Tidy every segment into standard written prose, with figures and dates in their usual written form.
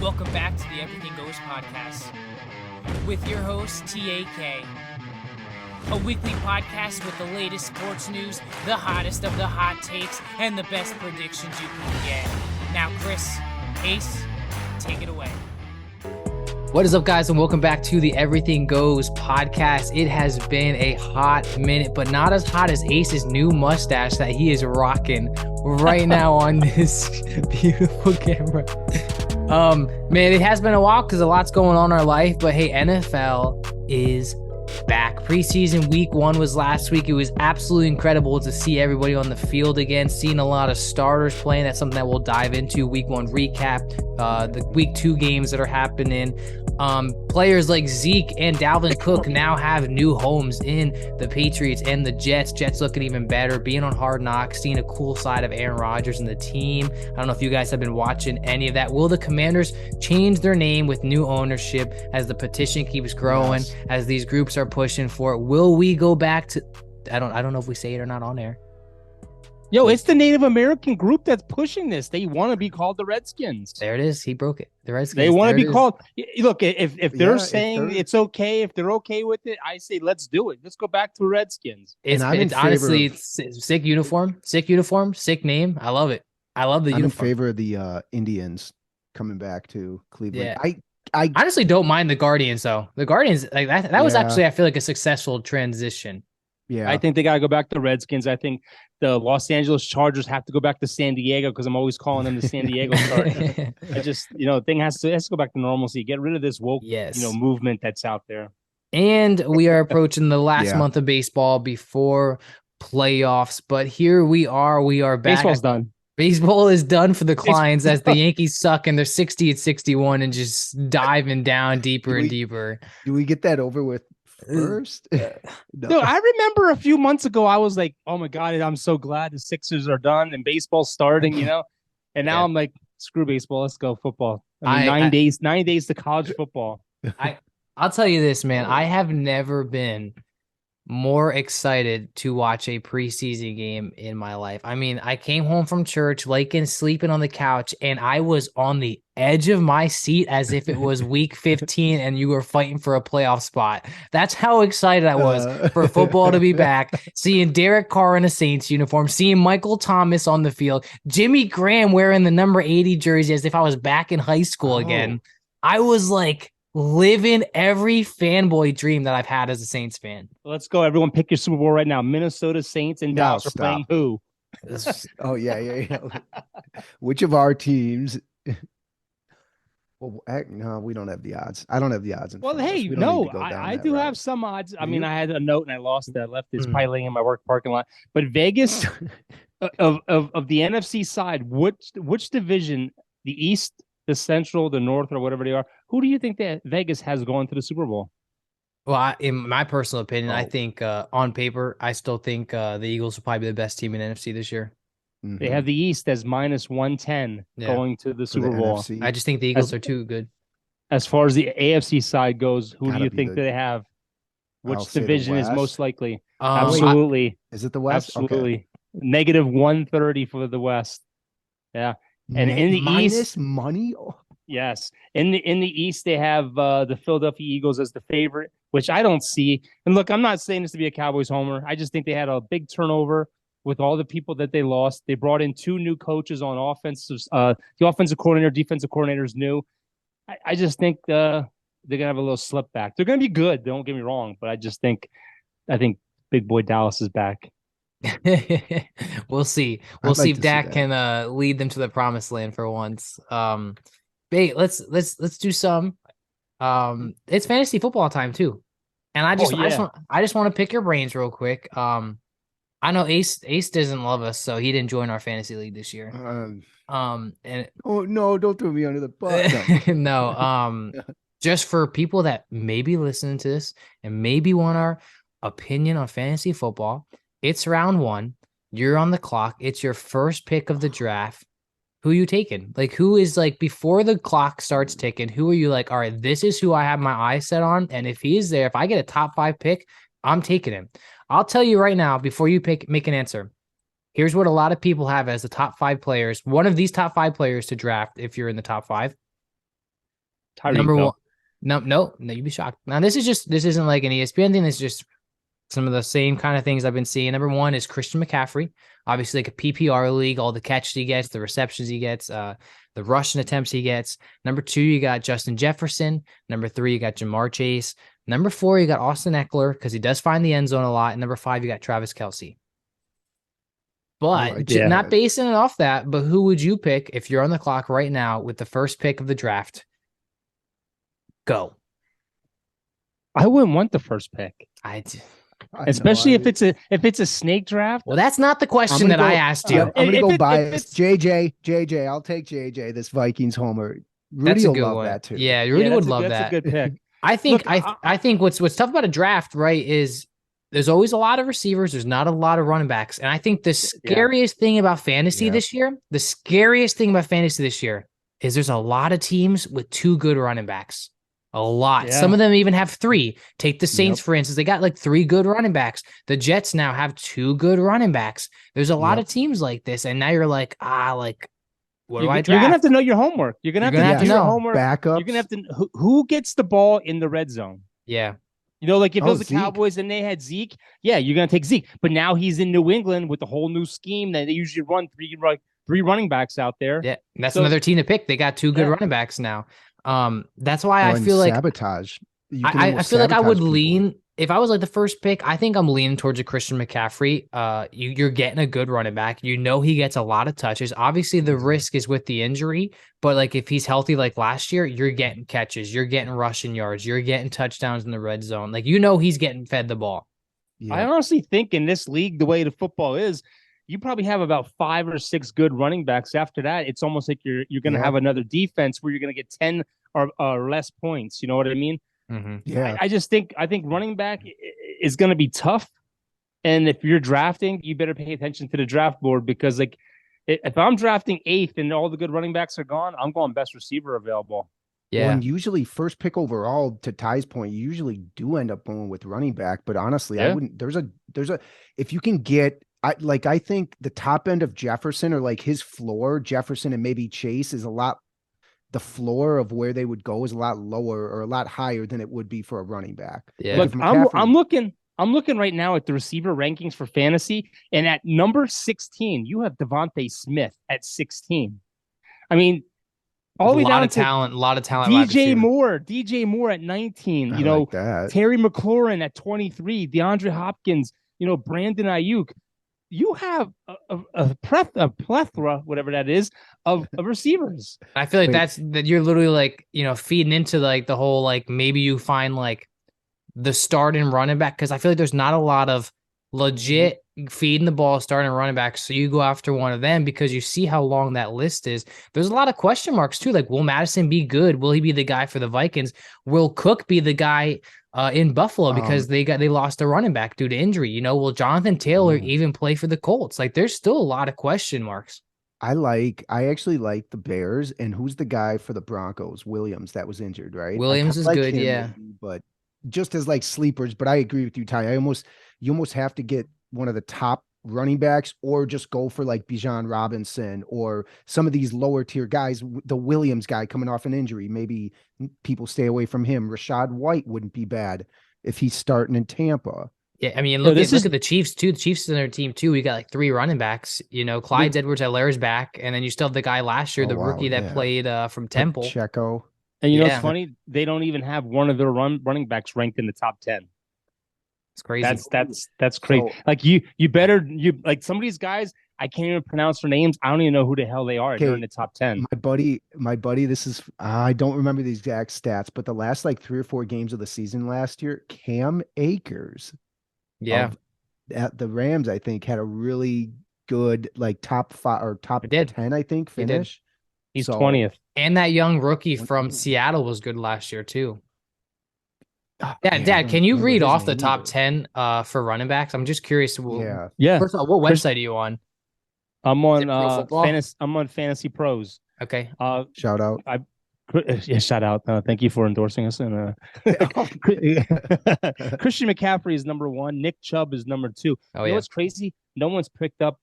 Welcome back to the Everything Goes podcast with your host, TAK. A weekly podcast with the latest sports news, the hottest of the hot takes, and the best predictions you can get. Now, Chris, Ace, take it away. What is up, guys, and welcome back to the Everything Goes podcast. It has been a hot minute, but not as hot as Ace's new mustache that he is rocking right now on this beautiful camera. Man, it has been a while because a lot's going on in our life, but hey, NFL is back. Preseason week 1 was last week. It was absolutely incredible to see everybody on the field again, seeing a lot of starters playing. That's something that we'll dive into. Week 1 recap, the week 2 games that are happening. Players like Zeke and Dalvin Cook now have new homes in the Patriots and the Jets. Jets looking even better, being on Hard Knocks, seeing a cool side of Aaron Rodgers and the team. I don't know if you guys have been watching any of that. Will the Commanders change their name with new ownership as the petition keeps growing, as these groups are pushing for it? Will we go back to, I don't know if we say it or not on air. Yo, it's the Native American group that's pushing this. They want to be called the Redskins. There it is. He broke it. The Redskins. They want to be called. Look, if they're saying it's okay, if they're okay with it, I say let's do it. Let's go back to Redskins. It's honestly it's sick uniform, sick name. I love it. I love the uniform. I'm in favor of the Indians coming back to Cleveland. Yeah. I honestly don't mind the Guardians though. The Guardians, like that was actually, I feel like, a successful transition. Yeah, I think they got to go back to Redskins. I think the Los Angeles Chargers have to go back to San Diego because I'm always calling them the San Diego Chargers. I just, the thing has to go back to normalcy. Get rid of this woke, movement that's out there. And we are approaching the last month of baseball before playoffs, but here we are. We are back. Baseball's done. Baseball is done for the Kleins as the Yankees suck and they're 60-61 and just diving down deeper and deeper. Do we get that over with first? No, I remember a few months ago, I was like, oh my God, I'm so glad the Sixers are done and baseball's starting, and now I'm like, screw baseball. Let's go football. I mean, 9 days to college football. I'll tell you this, man, I have never been more excited to watch a preseason game in my life. I mean, I came home from church, sleeping on the couch, and I was on the edge of my seat as if it was week 15 and you were fighting for a playoff spot. That's how excited I was for football to be back, seeing Derek Carr in a Saints uniform, seeing Michael Thomas on the field, Jimmy Graham wearing the number 80 jersey as if I was back in high school again. I was like living every fanboy dream that I've had as a Saints fan. Let's go. Everyone pick your Super Bowl right now. Minnesota Saints and Dallas are playing who? Oh, yeah. Which of our teams? Well, no, we don't have the odds. I don't have the odds. Well, hey, no, I do have some odds. I mean, I had a note and I lost it. I left this piling in my work parking lot. But Vegas, of the NFC side, which division, the East, the Central, the North, or whatever they are, who do you think that Vegas has going to the Super Bowl? Well, in my personal opinion, I think on paper, I still think the Eagles will probably be the best team in NFC this year. Mm-hmm. They have the East as minus 110 going to the Super Bowl. NFC. I just think the Eagles are too good. As far as the AFC side goes, who do you think they have? Which division is most likely? Absolutely. Is it the West? Absolutely. Okay. Negative 130 for the West. Yeah. And in the East, money. Yes. In the East, they have the Philadelphia Eagles as the favorite, which I don't see. And look, I'm not saying this to be a Cowboys homer. I just think they had a big turnover with all the people that they lost. They brought in 2 new coaches on offense. The offensive coordinator, defensive coordinator is new. I just think they're gonna have a little slip back. They're gonna be good. Don't get me wrong, but I think Big Boy Dallas is back. We'll see. We'll see if Dak can lead them to the promised land for once. Hey, let's do some. It's fantasy football time too, and I just want to pick your brains real quick. I know Ace doesn't love us, so he didn't join our fantasy league this year. And oh no, don't throw me under the bus. No. Just for people that may be listening to this and maybe want our opinion on fantasy football, it's round 1. You're on the clock. It's your first pick of the draft. Who are you taking? Like, who is, like, before the clock starts ticking, who are you like, all right, this is who I have my eyes set on, and if he is there, if I get a top 5 pick, I'm taking him. I'll tell you right now, before you make an answer, here's what a lot of people have as the top 5 players. One of these top 5 players to draft, if you're in the top 5, Tyreek, Number though. one. No, you'd be shocked. Now, this isn't like an ESPN thing. It's just some of the same kind of things I've been seeing. Number one is Christian McCaffrey. Obviously, like a PPR league, all the catches he gets, the receptions he gets, the rushing attempts he gets. Number two, you got Justin Jefferson. Number three, you got Jamar Chase. Number four, you got Austin Eckler because he does find the end zone a lot. And number five, you got Travis Kelce. But not basing it off that, but who would you pick if you're on the clock right now with the first pick of the draft? Go. I wouldn't want the first pick. Especially if it's a snake draft. Well, that's not the question I asked you. I'm gonna go bias. JJ. I'll take JJ. This Vikings homer. Rudy will love that too. Yeah, Rudy would love that. That's a good pick. I think what's tough about a draft, right, is there's always a lot of receivers. There's not a lot of running backs, and I think the scariest thing about fantasy this year, is there's a lot of teams with two good running backs. A lot. Yeah. Some of them even have three. Take the Saints, for instance. They got like three good running backs. The Jets now have two good running backs. There's a lot of teams like this. And now you're like, what do I draft? You're going to have to know your homework. You're going to have to know your homework. Backups. You're going to have to who gets the ball in the red zone? Yeah. Like if it was the Cowboys and they had Zeke, you're going to take Zeke. But now he's in New England with the whole new scheme that they usually run three running backs out there. Yeah. That's another team to pick. They got two good running backs now. That's why I feel like sabotage. I feel like I would lean if I was like the first pick. I think I'm leaning towards a Christian McCaffrey. You're getting a good running back. He gets a lot of touches. Obviously, the risk is with the injury, but like if he's healthy, like last year, you're getting catches, you're getting rushing yards, you're getting touchdowns in the red zone. Like he's getting fed the ball. Yeah. I honestly think in this league, the way the football is, you probably have about 5 or 6 good running backs. After that, it's almost like you're going to have another defense where you're going to get 10 or less points. You know what I mean? Mm-hmm. Yeah. I think running back is going to be tough. And if you're drafting, you better pay attention to the draft board because if I'm drafting 8th and all the good running backs are gone, I'm going best receiver available. Yeah. Well, and usually first pick overall, to Ty's point, you usually do end up going with running back. But honestly, I wouldn't. There's a if you can get. I think the top end of Jefferson or like his floor, Jefferson and maybe Chase is the floor of where they would go is a lot lower or a lot higher than it would be for a running back. Yeah. Look, I'm looking right now at the receiver rankings for fantasy, and at number 16, you have Devontae Smith at 16. I mean, all the way down to a lot of talent. DJ Moore at 19. Terry McLaurin at 23. DeAndre Hopkins. Brandon Ayuk. You have a plethora, whatever that is, of receivers. I feel like that you're literally like, feeding into like the whole, like maybe you find like the starting running back. Cause I feel like there's not a lot of legit feeding the ball, starting running backs. So you go after one of them because you see how long that list is. There's a lot of question marks too. Like, will Madison be good? Will he be the guy for the Vikings? Will Cook be the guy in Buffalo because they lost a running back due to injury? Will Jonathan Taylor even play for the Colts? Like, there's still a lot of question marks. I actually like the Bears. And who's the guy for the Broncos? Williams, that was injured, right? Williams is good, yeah. Maybe, but just as like sleepers. But I agree with you, Ty. You almost have to get one of the top running backs or just go for like Bijan Robinson or some of these lower tier guys. The Williams guy coming off an injury, maybe people stay away from him. Rashad White wouldn't be bad if he's starting in Tampa. Yeah, I mean, look at the Chiefs too. The Chiefs in their team too. We got like 3 running backs. Clyde Edwards-Helaire's back, and then you still have the guy last year, rookie that played from Temple, Pacheco. And it's funny, they don't even have one of their running backs ranked in the top 10. It's crazy. That's crazy. So, like you like some of these guys, I can't even pronounce their names. I don't even know who the hell they are. They're in the top 10. My buddy, this is I don't remember the exact stats, but the last like 3 or 4 games of the season last year, Cam Akers, at the Rams, I think had a really good like top 5 or top 10, I think, finish. He's 20th. And that young rookie from Seattle was good last year too. Dad, can you read off the top 10 for running backs? I'm just curious. Yeah. First of all, what website are you on? I'm on Fantasy Pros. Okay. Shout out. Shout out. Thank you for endorsing us. And Christian McCaffrey is number 1. Nick Chubb is number 2. Oh, you know what's crazy? No one's picked up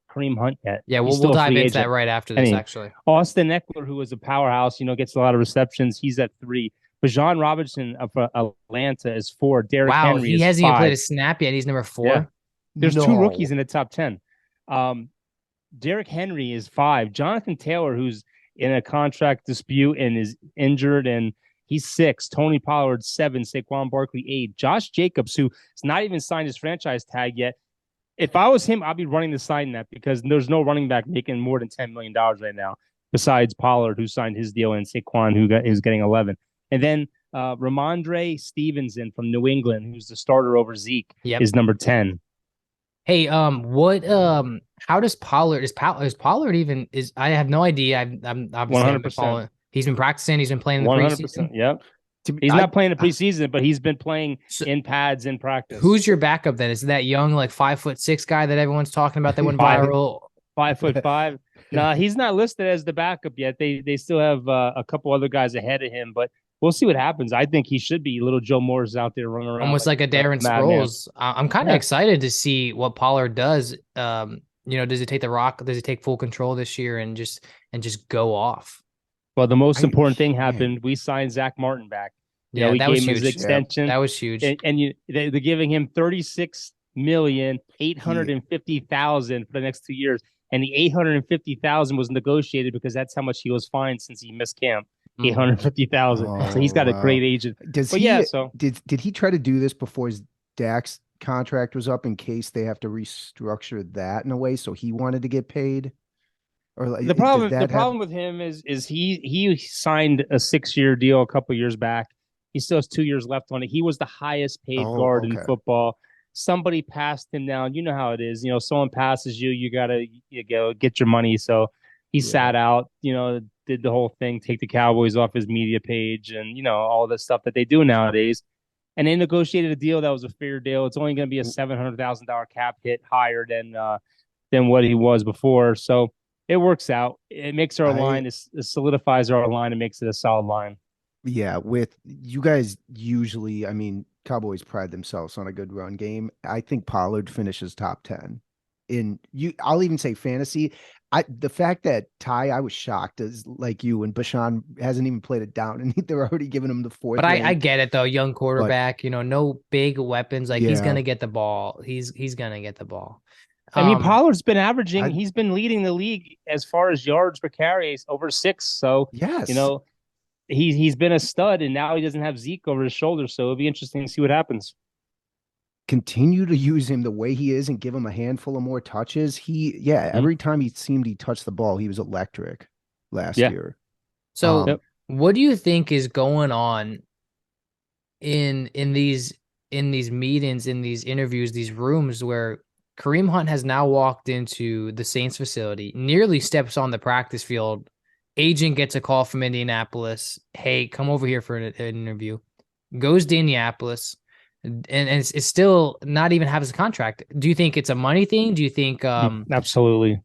Kareem Hunt yet. Yeah, He's we'll still a dive free into that agent. right after this, Anyway, actually. Austin Eckler, who is a powerhouse, gets a lot of receptions. He's at 3. Bijan Robinson of Atlanta is 4. Derrick Wow, Henry he is hasn't even 5. played a snap yet. He's number 4. Yeah. There's 2 rookies No. in the top 10. Derrick Henry is 5. Jonathan Taylor, who's in a contract dispute and is injured, and he's 6. Tony Pollard 7. Saquon Barkley 8. Josh Jacobs, who has not even signed his franchise tag yet. If I was him, I'd be running to sign that because there's no running back making more than $10 million right now, besides Pollard, who signed his deal, and Saquon, who is getting 11. And then Ramondre Stevenson from New England, who's the starter over Zeke, is number 10. Hey, how does Pollard is Pollard even is I have no idea. I'm obviously 100%. He's been practicing, he's been playing in the 100%. preseason. Yep. He's not playing the preseason, but he's been playing in pads in practice. Who's your backup then? Is that young, like 5'6" guy that everyone's talking about that went viral? 5'5". No, he's not listed as the backup yet. They still have a couple other guys ahead of him, but we'll see what happens. I think he should be. Little Joe Moore's out there running around, almost like a Darren Sproles. I'm kind of excited to see what Pollard does. Does he take the rock? Does he take full control this year and just go off? Well, the most important thing happened. We signed Zach Martin back. Yeah, that was huge. His extension. That was huge. And they're giving him $36,850,000 for the next 2 years. And the $850,000 was negotiated because that's how much he was fined since he missed camp. $850,000. So he's got a great agent. Did he try to do this before his Dak's contract was up in case they have to restructure that in a way? So he wanted to get paid. Or like, the problem with him is he signed a 6-year deal a couple years back. He still has 2 years left on it. He was the highest paid guard in football. Somebody passed him down. You know how it is. Someone passes you, you gotta go get your money. So he sat out. Did the whole thing, take the Cowboys off his media page, and all the stuff that they do nowadays. And they negotiated a deal that was a fair deal. It's only going to be a $700,000 cap hit higher than what he was before. So it works out. It makes our line, it solidifies our line and makes it a solid line. Yeah, with you guys usually, Cowboys pride themselves on a good run game. I think Pollard finishes top 10. I'll even say fantasy. The fact that I was shocked as like you, and Bashan hasn't even played it down, and they're already giving him the 4th. But I get it though, young quarterback. No big weapons. Like he's gonna get the ball. He's gonna get the ball. Pollard's been averaging. He's been leading the league as far as yards per carry, over 6. So yes, he's been a stud, and now he doesn't have Zeke over his shoulder. So it'll be interesting to see what happens. Continue to use him the way he is and give him a handful of more touches. Every time he seemed he touched the ball, he was electric last year. So what do you think is going on in these meetings, in these interviews, these rooms where Kareem Hunt has now walked into the Saints facility, nearly steps on the practice field, agent gets a call from Indianapolis, hey, come over here for an interview, goes to Indianapolis, and it's still not even have his contract. Do you think it's a money thing? Do you think absolutely?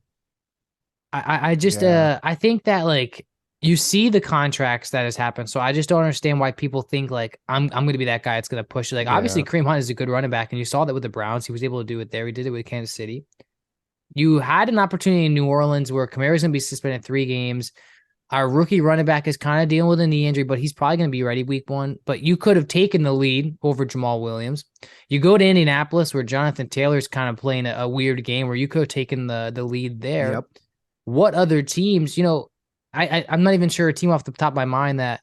I think that like you see the contracts that has happened, so I just don't understand why people think like I'm going to be that guy that's going to push it. Like obviously Kareem Hunt is a good running back, and you saw that with the Browns. He was able to do it there. He did it with Kansas City. You had an opportunity in New Orleans where Kamara's going to be suspended 3 games. Our rookie running back is kind of dealing with a knee injury, but he's probably going to be ready week 1. But you could have taken the lead over Jamal Williams. You go to Indianapolis where Jonathan Taylor's kind of playing a weird game where you could have taken the lead there. Yep. What other teams, I'm not even sure a team off the top of my mind that.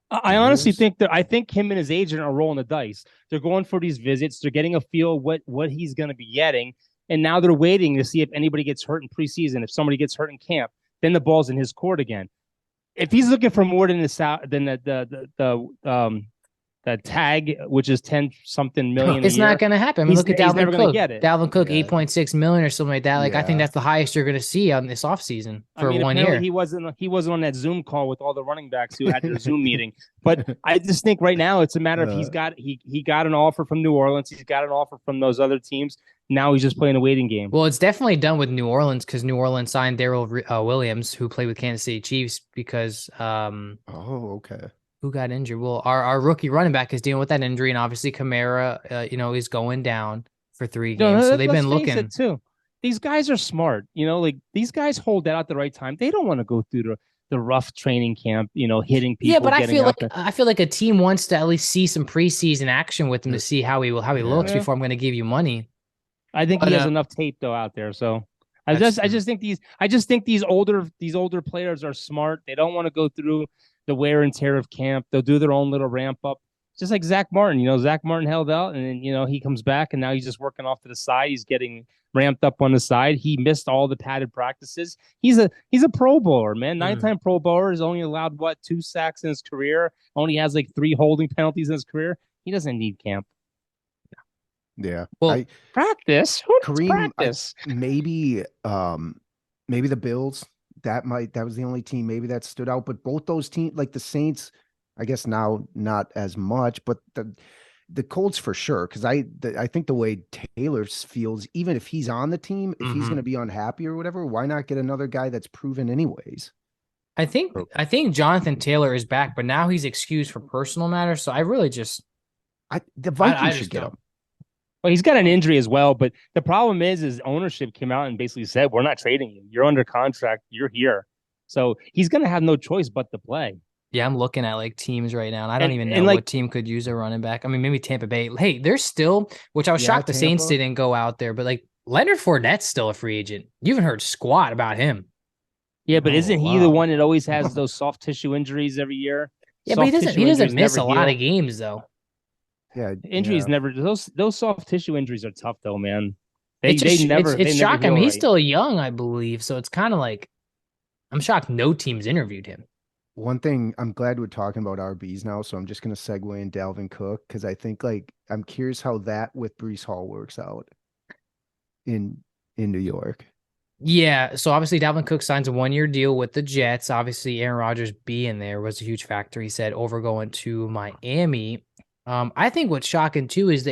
I honestly think I think him and his agent are rolling the dice. They're going for these visits. They're getting a feel what he's going to be getting. And now they're waiting to see if anybody gets hurt in preseason, if somebody gets hurt in camp. Then the ball's in his court again. If he's looking for more than the tag, which is 10-something million, it's not going to happen. Look at Dalvin Cook. Dalvin Cook, Yeah. 8.6 million or something like that. Like I think that's the highest you're going to see on this offseason for 1 year. He wasn't on that Zoom call with all the running backs who had their Zoom meeting. But I just think right now it's a matter of he got an offer from New Orleans. He's got an offer from those other teams. Now he's just playing a waiting game. Well, it's definitely done with New Orleans because New Orleans signed Darrell Williams, who played with Kansas City Chiefs, because okay. Who got injured? Well, our rookie running back is dealing with that injury, and obviously Kamara, is going down for 3 games. So they've been looking too. these guys are smart. Like these guys hold out at the right time. They don't want to go through the rough training camp, hitting people. Yeah, but I feel like there. I feel like a team wants to at least see some preseason action with him to see how he looks Yeah. before I'm going to give you money. I think he has enough tape though out there. So I just think these older players are smart. They don't want to go through the wear and tear of camp. They'll do their own little ramp up. Just like Zach Martin. Zach Martin held out, and then he comes back, and now he's just working off to the side. He's getting ramped up on the side. He missed all the padded practices. He's a Pro Bowler, man. 9-time Pro Bowler. Is only allowed 2 sacks in his career. Only has like 3 holding penalties in his career. He doesn't need camp. Yeah. Well, practice. Who Kareem, practice? Maybe the Bills. That was the only team maybe that stood out. But both those teams, like the Saints, I guess now not as much, but the Colts for sure. Because I think the way Taylor feels, even if he's on the team, if he's going to be unhappy or whatever, why not get another guy that's proven anyways? I think Jonathan Taylor is back, but now he's excused for personal matters. So I really the Vikings should get him. Well, he's got an injury as well, but the problem is ownership came out and basically said, we're not trading you. You're under contract. You're here. So he's going to have no choice but to play. Yeah, I'm looking at like teams right now, and I don't even know what team could use a running back. I mean, maybe Tampa Bay. Hey, they're still, which I was shocked the Saints didn't go out there, but like Leonard Fournette's still a free agent. You haven't heard squat about him. Yeah, but isn't he the one that always has those soft tissue injuries every year? Yeah, but he doesn't miss a lot of games though. Yeah, injuries never. Those soft tissue injuries are tough though, man. It's shocking. I mean, he's still young, I believe. So it's kind of like I'm shocked no teams interviewed him. One thing, I'm glad we're talking about RBs now, so I'm just going to segue in Dalvin Cook because I think I'm curious how that with Breece Hall works out in New York. Yeah, so obviously Dalvin Cook signs a 1-year deal with the Jets. Obviously, Aaron Rodgers being there was a huge factor. He said over going to Miami. I think what's shocking too is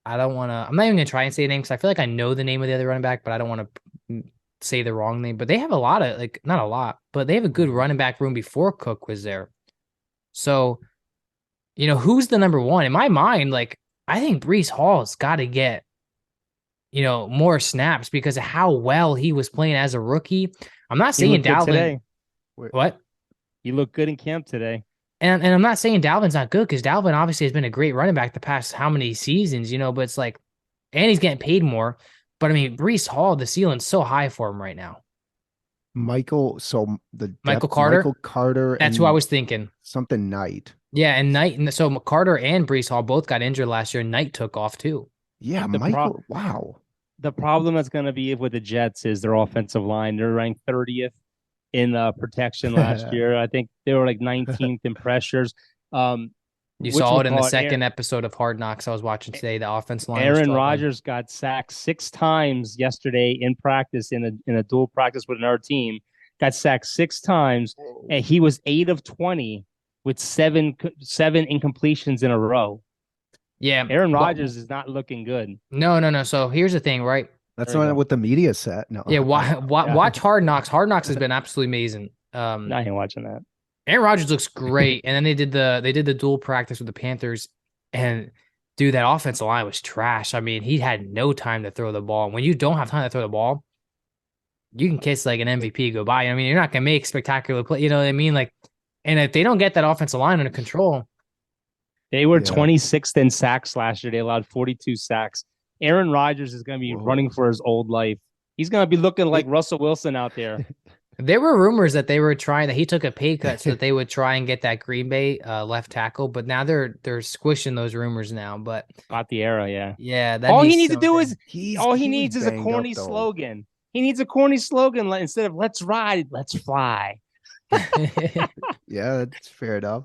I'm not even gonna try and say the name because I feel like I know the name of the other running back, but I don't want to say the wrong name. But they have a lot of not a lot, but they have a good running back room before Cook was there. So, who's the number one in my mind? Like I think Breece Hall's got to get more snaps because of how well he was playing as a rookie. I'm not saying Dalvin. What? You look good in camp today. And I'm not saying Dalvin's not good because Dalvin obviously has been a great running back the past how many seasons, but it's like, and he's getting paid more. But I mean, Breece Hall, the ceiling's so high for him right now. Michael Carter. Michael Carter. That's who I was thinking. Something Knight. Yeah, and Knight. And so Carter and Breece Hall both got injured last year. Knight took off too. Yeah, Michael. Wow. The problem that's going to be with the Jets is their offensive line. They're ranked 30th in protection last year. I think they were like 19th in pressures. You saw it in the second episode of Hard Knocks I was watching today. The offensive line. Aaron Rodgers got sacked 6 times yesterday in practice in a dual practice with another team. Got sacked 6 times, and he was 8 of 20 with 7 incompletions in a row. Yeah, Aaron Rodgers is not looking good. No. So here's the thing, right? That's not what the media said. No. Yeah, watch Hard Knocks. Hard Knocks has been absolutely amazing. I ain't watching that. Aaron Rodgers looks great, and then they did the dual practice with the Panthers, and dude, that offensive line was trash. I mean, he had no time to throw the ball. When you don't have time to throw the ball, you can kiss like an MVP goodbye. I mean, you're not gonna make spectacular play. You know what I mean? Like, and if they don't get that offensive line under control, they were 26th in sacks last year. They allowed 42 sacks. Aaron Rodgers is going to be running for his old life. He's going to be looking like Russell Wilson out there. There were rumors that he took a pay cut so that they would try and get that Green Bay left tackle, but now they're squishing those rumors now. But about the era, yeah. Yeah. All he needs to do is he needs is a corny slogan. He needs a corny slogan instead of "Let's ride, let's fly." Yeah, that's fair enough.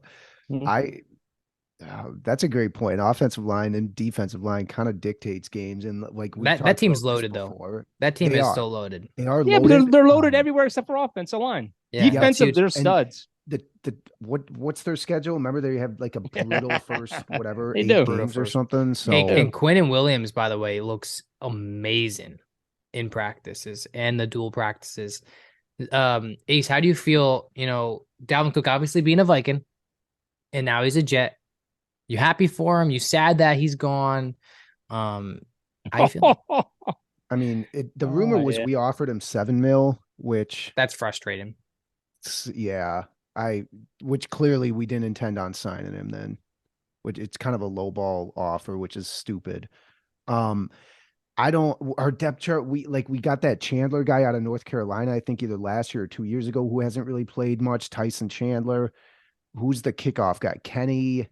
That's a great point. Offensive line and defensive line kind of dictates games, and like that team's loaded though. That team is still loaded. They are. Yeah, loaded. but they're loaded everywhere except for offensive line. Yeah. Defensive, they're studs. What's their schedule? Remember they have like a brutal first 8 do. games or something. So and Quinnen Williams, by the way, looks amazing in practices and the dual practices. Ace, how do you feel? Dalvin Cook obviously being a Viking, and now he's a Jet. You happy for him? You sad that he's gone? I feel I mean, the rumor was we offered him $7 million, which that's frustrating. Yeah, which clearly we didn't intend on signing him then, which it's kind of a lowball offer, which is stupid. Our depth chart, we got that Chandler guy out of North Carolina, I think either last year or 2 years ago, who hasn't really played much. Tyson Chandler, who's the kickoff guy? Kenny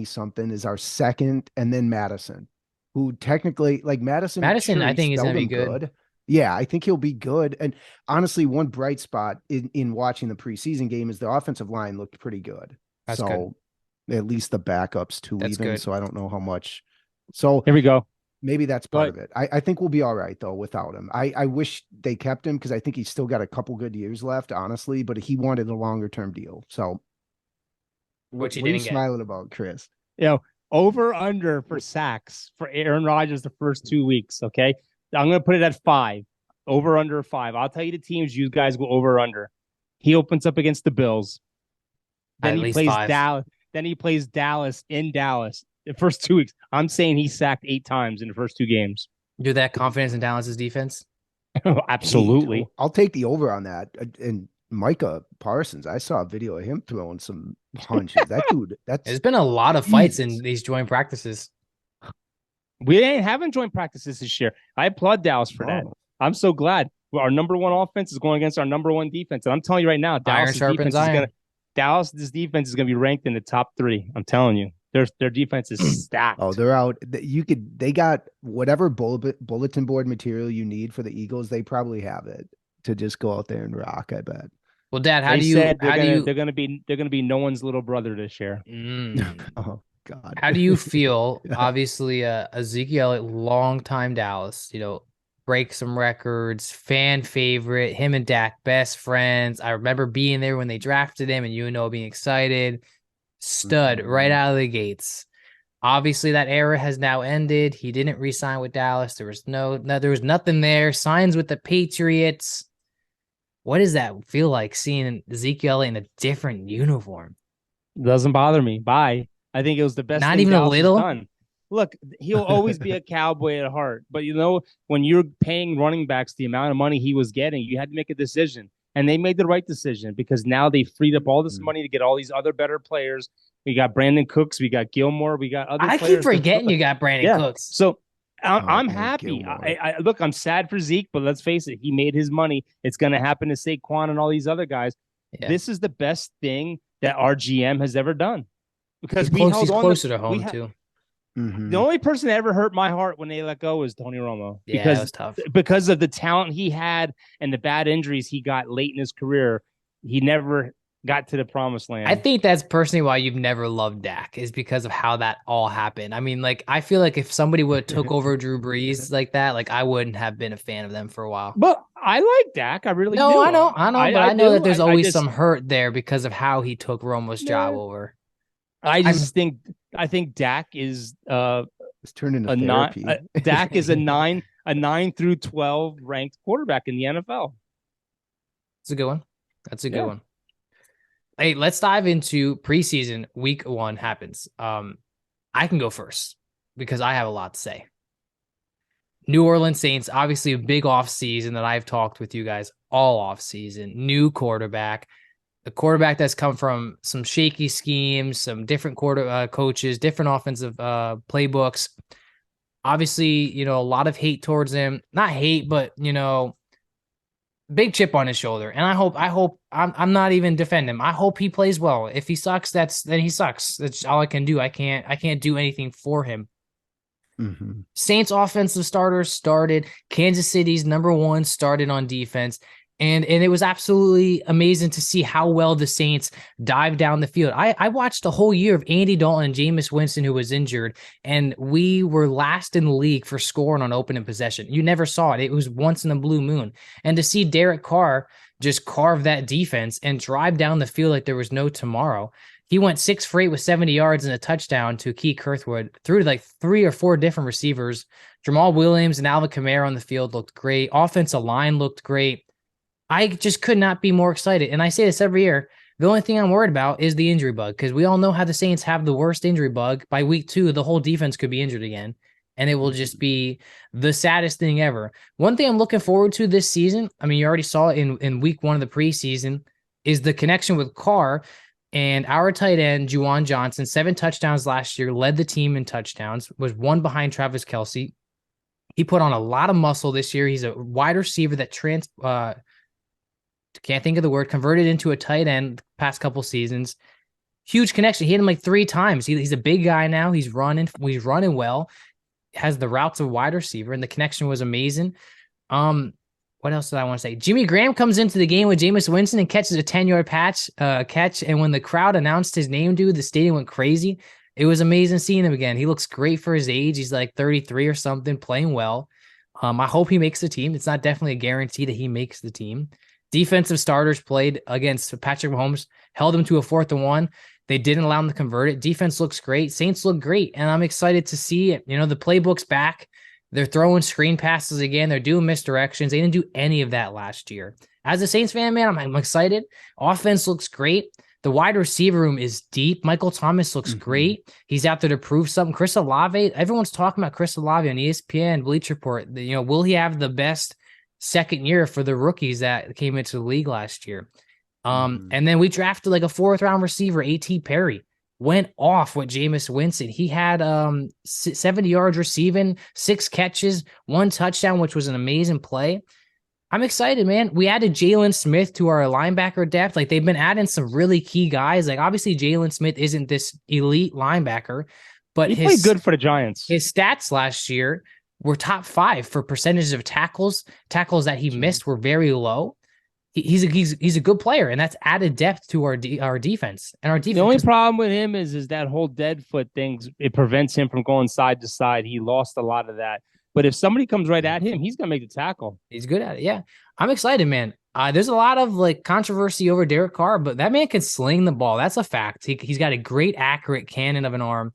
something is our second, and then Madison, who technically Madison, sure, I think is going to be good. Yeah, I think he'll be good. And honestly, one bright spot in watching the preseason game is the offensive line looked pretty good. That's good. At least the backups too, that's even. Good. So I don't know how much. So here we go. Maybe that's part of it. I think we'll be all right though without him. I wish they kept him because I think he's still got a couple good years left, honestly. But he wanted a longer term deal. So what are you smiling about, Chris? Over under for sacks for Aaron Rodgers the first 2 weeks. Okay, I'm going to put it at 5. Over under 5. I'll tell you the teams you guys go over under. He opens up against the Bills. Then he plays 5. Dallas. Then he plays Dallas in Dallas. The first 2 weeks, I'm saying he sacked 8 times in the first 2 games. You're that confidence in Dallas's defense? Absolutely. I'll take the over on that. And Micah Parsons, I saw a video of him throwing some punches. That dude, there's been a lot of fights in these joint practices. We ain't having joint practices this year. I applaud Dallas for that. I'm so glad. Our number one offense is going against our number one defense. And I'm telling you right now, Dallas's defense is going to be ranked in the top 3. I'm telling you. Their defense is stacked. Oh, they're out. They got whatever bulletin board material you need for the Eagles. They probably have it to just go out there and rock, I bet. Well, Dad, they're gonna be no one's little brother this year. Oh God. How do you feel? Obviously, Ezekiel, longtime Dallas, break some records, fan favorite, him and Dak, best friends. I remember being there when they drafted him and being excited. Stud right out of the gates. Obviously, that era has now ended. He didn't re-sign with Dallas. There was there was nothing there. Signs with the Patriots. What does that feel like seeing Ezekiel in a different uniform? Doesn't bother me. Bye. I think it was the best. Not even Dallas a little. Done. Look, he'll always be a Cowboy at heart. But when you're paying running backs the amount of money he was getting, you had to make a decision. And they made the right decision because now they freed up all this money to get all these other better players. We got Brandon Cooks. We got Gilmore. We got other players. I keep forgetting you got Brandon Cooks. So I'm happy. Look, I'm sad for Zeke, but let's face it. He made his money. It's going to happen to Saquon and all these other guys. Yeah. This is the best thing that our GM has ever done. Because he's closer to home, too. The only person that ever hurt my heart when they let go was Tony Romo. Yeah, that was tough. Because of the talent he had and the bad injuries he got late in his career, he never got to the promised land. I think that's personally why you've never loved Dak, is because of how that all happened. I mean, I feel like if somebody would have took over Drew Brees like that, I wouldn't have been a fan of them for a while. But I like Dak. I really do. I know. But I know that there's always some hurt there because of how he took Romo's job over. I think Dak is it's turned into therapy. Dak is a 9 through 12 ranked quarterback in the NFL. That's a good one. Hey, let's dive into preseason. Week 1 happens. I can go first because I have a lot to say. New Orleans Saints, obviously a big off season that I've talked with you guys all off season. New quarterback. A quarterback that's come from some shaky schemes, some different coaches, different offensive playbooks. Obviously, a lot of hate towards him. Not hate, but big chip on his shoulder. And I hope I'm not even defending him. I hope he plays well. If he sucks, then he sucks. That's all I can do. I can't do anything for him. Mm-hmm. Saints offensive starters started. Kansas City's number 1 started on defense. And it was absolutely amazing to see how well the Saints dive down the field. I watched the whole year of Andy Dalton and Jameis Winston, who was injured, and we were last in the league for scoring on opening possession. You never saw it. It was once in a blue moon. And to see Derek Carr just carve that defense and drive down the field like there was no tomorrow. He went 6 for 8 with 70 yards and a touchdown to Keith Kirkwood through to 3 or 4 different receivers. Jamal Williams and Alvin Kamara on the field looked great. Offensive line looked great. I just could not be more excited. And I say this every year. The only thing I'm worried about is the injury bug, because we all know how the Saints have the worst injury bug. By week 2, the whole defense could be injured again. and it will just be the saddest thing ever. One thing I'm looking forward to this season, I mean, you already saw it in week 1 of the preseason, is the connection with Carr and our tight end, Juwan Johnson, 7 touchdowns last year, led the team in touchdowns, was 1 behind Travis Kelce. He put on a lot of muscle this year. He's a wide receiver that can't think of the word, converted into a tight end past couple seasons. Huge connection. He hit him like 3 times. He's a big guy now. He's running well. Has the routes of wide receiver, and the connection was amazing. What else did I want to say? Jimmy Graham comes into the game with Jameis Winston and catches a 10-yard catch. And when the crowd announced his name, dude, the stadium went crazy. It was amazing seeing him again. He looks great for his age. He's like 33 or something, playing well. I hope he makes the team. It's not definitely a guarantee that he makes the team. Defensive starters played against Patrick Mahomes, held him to a 4th and 1. They didn't allow him to convert it. Defense looks great. Saints look great, and I'm excited to see it. The playbook's back. They're throwing screen passes again. They're doing misdirections. They didn't do any of that last year. As a Saints fan, man, I'm excited. Offense looks great. The wide receiver room is deep. Michael Thomas looks great. He's out there to prove something. Chris Olave, everyone's talking about Chris Olave on ESPN, Bleacher Report. Will he have the best second year for the rookies that came into the league last year? And then we drafted like a 4th round receiver, A.T. Perry. Went off with Jameis Winston. He had 70 yards receiving, 6 catches, 1 touchdown, which was an amazing play. I'm excited, man. We added Jalen Smith to our linebacker depth. Like, they've been adding some really key guys. Like, obviously, Jalen Smith isn't this elite linebacker, but he played good for the Giants. His stats last year were top 5 for percentages of tackles. Tackles that he missed were very low. He's a good player, and that's added depth to our defense. And our defense. The only problem with him is that whole dead foot thing. It prevents him from going side to side. He lost a lot of that. But if somebody comes right at him, he's gonna make the tackle. He's good at it. Yeah, I'm excited, man. There's a lot of like controversy over Derek Carr, but that man can sling the ball. That's a fact. He's got a great, accurate cannon of an arm,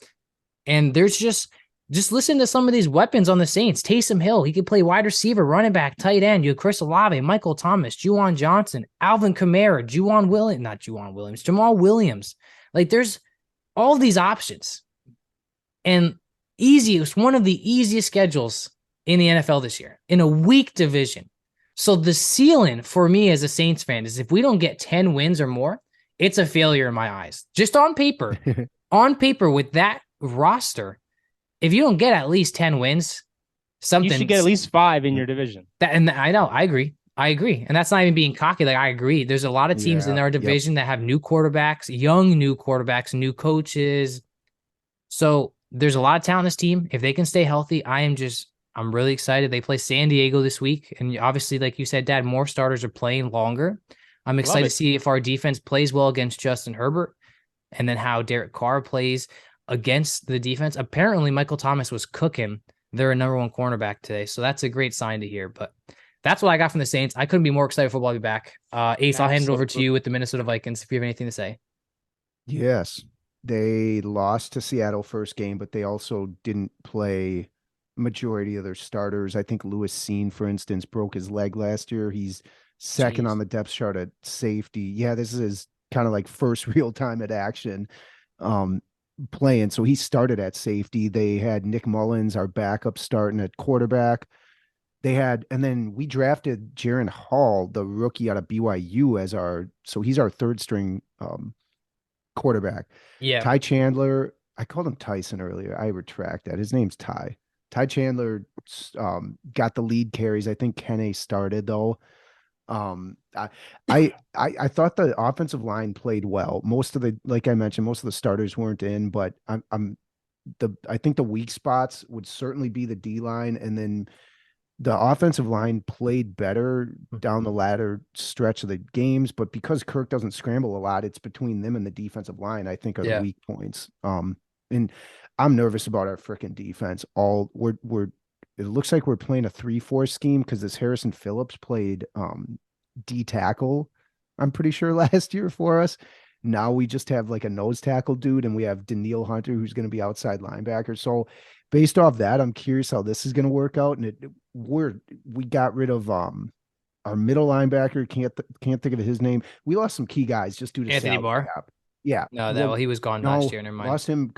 and there's just listen to some of these weapons on the Saints. Taysom Hill, he could play wide receiver, running back, tight end. You have Chris Olave, Michael Thomas, Juwan Johnson, Alvin Kamara, Jamal Williams. Like, there's all these options. And one of the easiest schedules in the NFL this year, in a weak division. So the ceiling for me as a Saints fan is if we don't get 10 wins or more, it's a failure in my eyes. Just on paper. On paper with that roster, if you don't get at least 10 wins, you should get at least 5 in your division. And I know, I agree. And that's not even being cocky. Like, I agree. There's a lot of teams in our division that have new quarterbacks, young new quarterbacks, new coaches. So there's a lot of talent in this team. If they can stay healthy, I'm really excited. They play San Diego this week. And obviously, like you said, Dad, more starters are playing longer. I'm excited to see if our defense plays well against Justin Herbert, and then how Derek Carr plays against the defense. Apparently, Michael Thomas was cooking their number 1 cornerback today. So that's a great sign to hear. But that's what I got from the Saints. I couldn't be more excited for football to be back. Ace, I'll hand it over to you with the Minnesota Vikings if you have anything to say. Yes. They lost to Seattle first game, but they also didn't play majority of their starters. I think Lewis Seen, for instance, broke his leg last year. He's second on the depth chart at safety. Yeah, this is kind of like first real time at action. Playing. So he started at safety. They had Nick Mullins, our backup, starting at quarterback. And then we drafted Jaron Hall, the rookie out of BYU, he's our 3rd string quarterback. Yeah. Ty Chandler, I called him Tyson earlier. I retract that. His name's Ty. Ty Chandler got the lead carries. I think Kenne started though. I thought the offensive line played well. Like I mentioned, most of the starters weren't in, but I think the weak spots would certainly be the D line, and then the offensive line played better down the latter stretch of the games. But because Kirk doesn't scramble a lot, it's between them and the defensive line, I think, are the weak points. And I'm nervous about our freaking defense. It looks like we're playing a 3-4 scheme because this Harrison Phillips played D tackle, I'm pretty sure, last year for us. Now we just have like a nose tackle dude, and we have Daniil Hunter, who's going to be outside linebacker. So based off that, I'm curious how this is going to work out. And we got rid of our middle linebacker. Can't think of his name. We lost some key guys just due to Anthony Barr. Yeah. No, he was gone last year. Never mind. Lost him.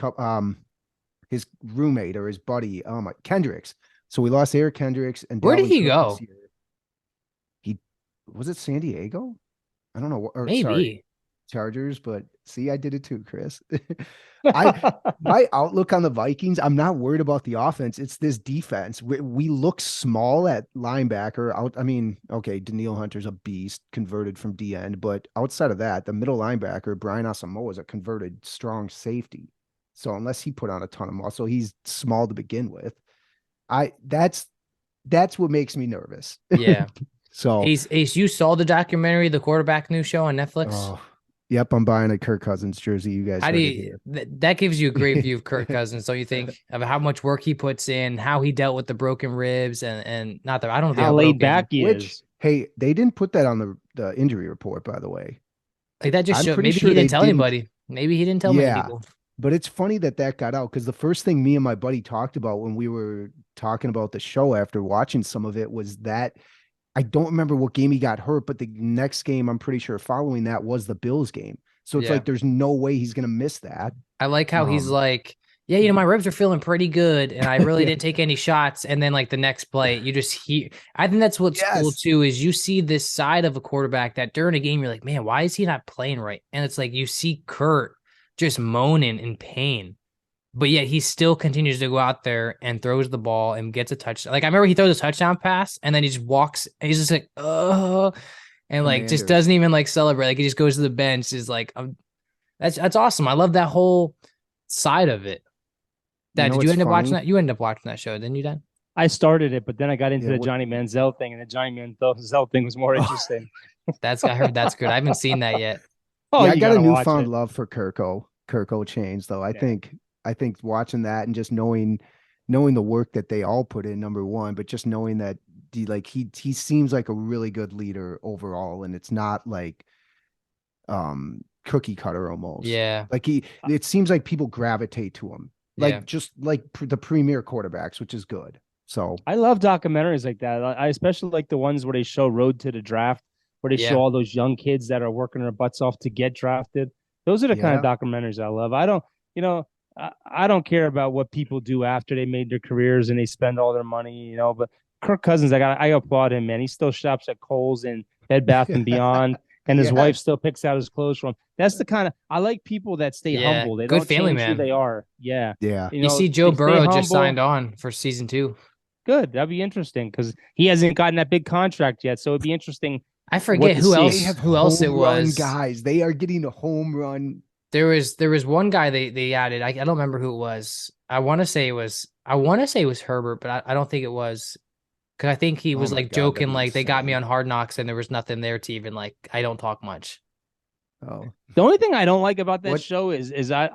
his roommate or his buddy, Kendricks. So we lost Eric Kendricks and Where did Dalvin he Cook go? this year. He was it San Diego? I don't know. Or sorry, Maybe. Chargers, but see, I did it too, Chris. My outlook on the Vikings, I'm not worried about the offense. It's this defense. We look small at linebacker. I mean, okay, Daniil Hunter's a beast, converted from D end, but outside of that, the middle linebacker, Brian Asamoah, is a converted strong safety. So unless he put on a ton of muscle, he's small to begin with. That's what makes me nervous. Yeah. So Ace, you saw the documentary, the quarterback news show on Netflix? oh, yep, I'm buying a Kirk Cousins jersey. You guys How do you that gives you a great view of Kirk Cousins, don't you think? Of how much work he puts in, how he dealt with the broken ribs, and not that I don't know how laid back he is. Hey, they didn't put that on the injury report, by the way. Like that just showed. Maybe Sure he didn't tell anybody. Maybe he didn't tell many people. But it's funny that got out because the first thing me and my buddy talked about when we were talking about the show after watching some of it was that I don't remember what game he got hurt, but the next game I'm pretty sure following that was the Bills game. So it's like there's no way he's gonna miss that. I like how he's like, yeah, my ribs are feeling pretty good, and I really didn't take any shots. And then like the next play, you just hear. I think that's what's cool too is you see this side of a quarterback that during a game you're like, man, why is he not playing right? And it's like you see Kurt just moaning in pain, but yet he still continues to go out there and throws the ball and gets a touchdown. Like I remember he throws a touchdown pass and then he just walks. And he's just like, oh, and like just doesn't even like celebrate. Like he just goes to the bench. Is like, that's awesome. I love that whole side of it. Did you end up watching that? You ended up watching that show, didn't you, Dan? I started it, but then I got into the Johnny Manziel thing, and the Johnny Manziel thing was more interesting. I heard that's good. I haven't seen that yet. I got a newfound love for Kirko changed though. I think watching that and just knowing the work that they all put in, number one, but just knowing that he seems like a really good leader overall, and it's not like cookie cutter almost. Yeah, like it seems like people gravitate to him, just like the premier quarterbacks, which is good. So I love documentaries like that. I especially like the ones where they show Road to the Draft, where they show all those young kids that are working their butts off to get drafted. Those are the kind of documentaries I love. I don't care about what people do after they made their careers and they spend all their money, but Kirk Cousins, I applaud him, man. He still shops at Kohl's and Bed Bath and Beyond, and his wife still picks out his clothes for him. That's the kind of I like people that stay humble. They good don't family change man. Who they are. Yeah. You see, Joe Burrow just signed on for season 2. Good. That'd be interesting because he hasn't gotten that big contract yet. So it'd be interesting. I forget who else it was. Guys, they are getting a home run. There was one guy they added. I don't remember who it was. I want to say it was Herbert, but I don't think it was. Because I think he was joking, like they got me on Hard Knocks and there was nothing there to even like. I don't talk much. Oh, the only thing I don't like about that show is I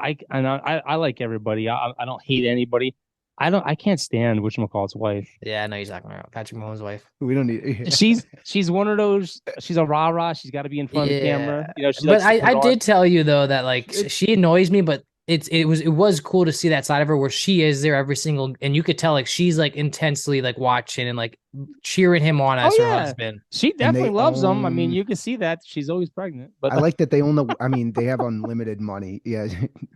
like everybody. I don't hate anybody. I can't stand whatchamacallit's wife. Yeah, I know you're talking about Patrick Mahomes' wife. We don't need. She's one of those. She's a rah-rah. She's got to be in front of the camera. But I did tell you though that like she annoys me, but it was cool to see that side of her where she is there every single, and you could tell like she's like intensely like watching and like cheering him on as her husband. She definitely loves him. I mean, you can see that she's always pregnant. But I like that they own they have unlimited money. Yeah,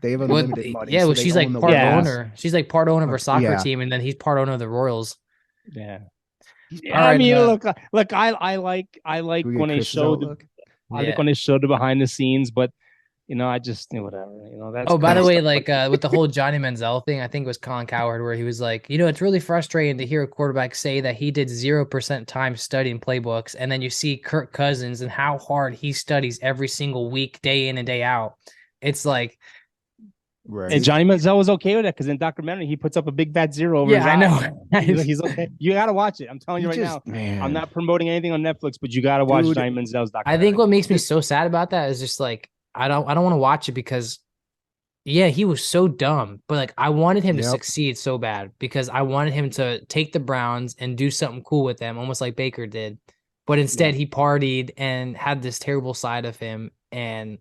they have unlimited money. Yeah, well, she's like part owner. She's like part owner of her soccer team, and then he's part owner of the Royals. Yeah. I mean, look. I like when they showed. I think when they showed the behind the scenes, but. I just whatever. That's. Oh, by the way, like with the whole Johnny Manziel thing, I think it was Colin Cowherd where he was like, it's really frustrating to hear a quarterback say that he did 0% time studying playbooks, and then you see Kirk Cousins and how hard he studies every single week, day in and day out. It's like, right. And Johnny Manziel was okay with that because in documentary he puts up a big fat 0 over his eye. I know. He's okay. You got to watch it. I'm telling you right now. Man. I'm not promoting anything on Netflix, but you got to watch Johnny Manziel's documentary. I think what makes me so sad about that is just like. I don't want to watch it because he was so dumb, but like I wanted him to succeed so bad because I wanted him to take the Browns and do something cool with them, almost like Baker did. But instead he partied and had this terrible side of him, and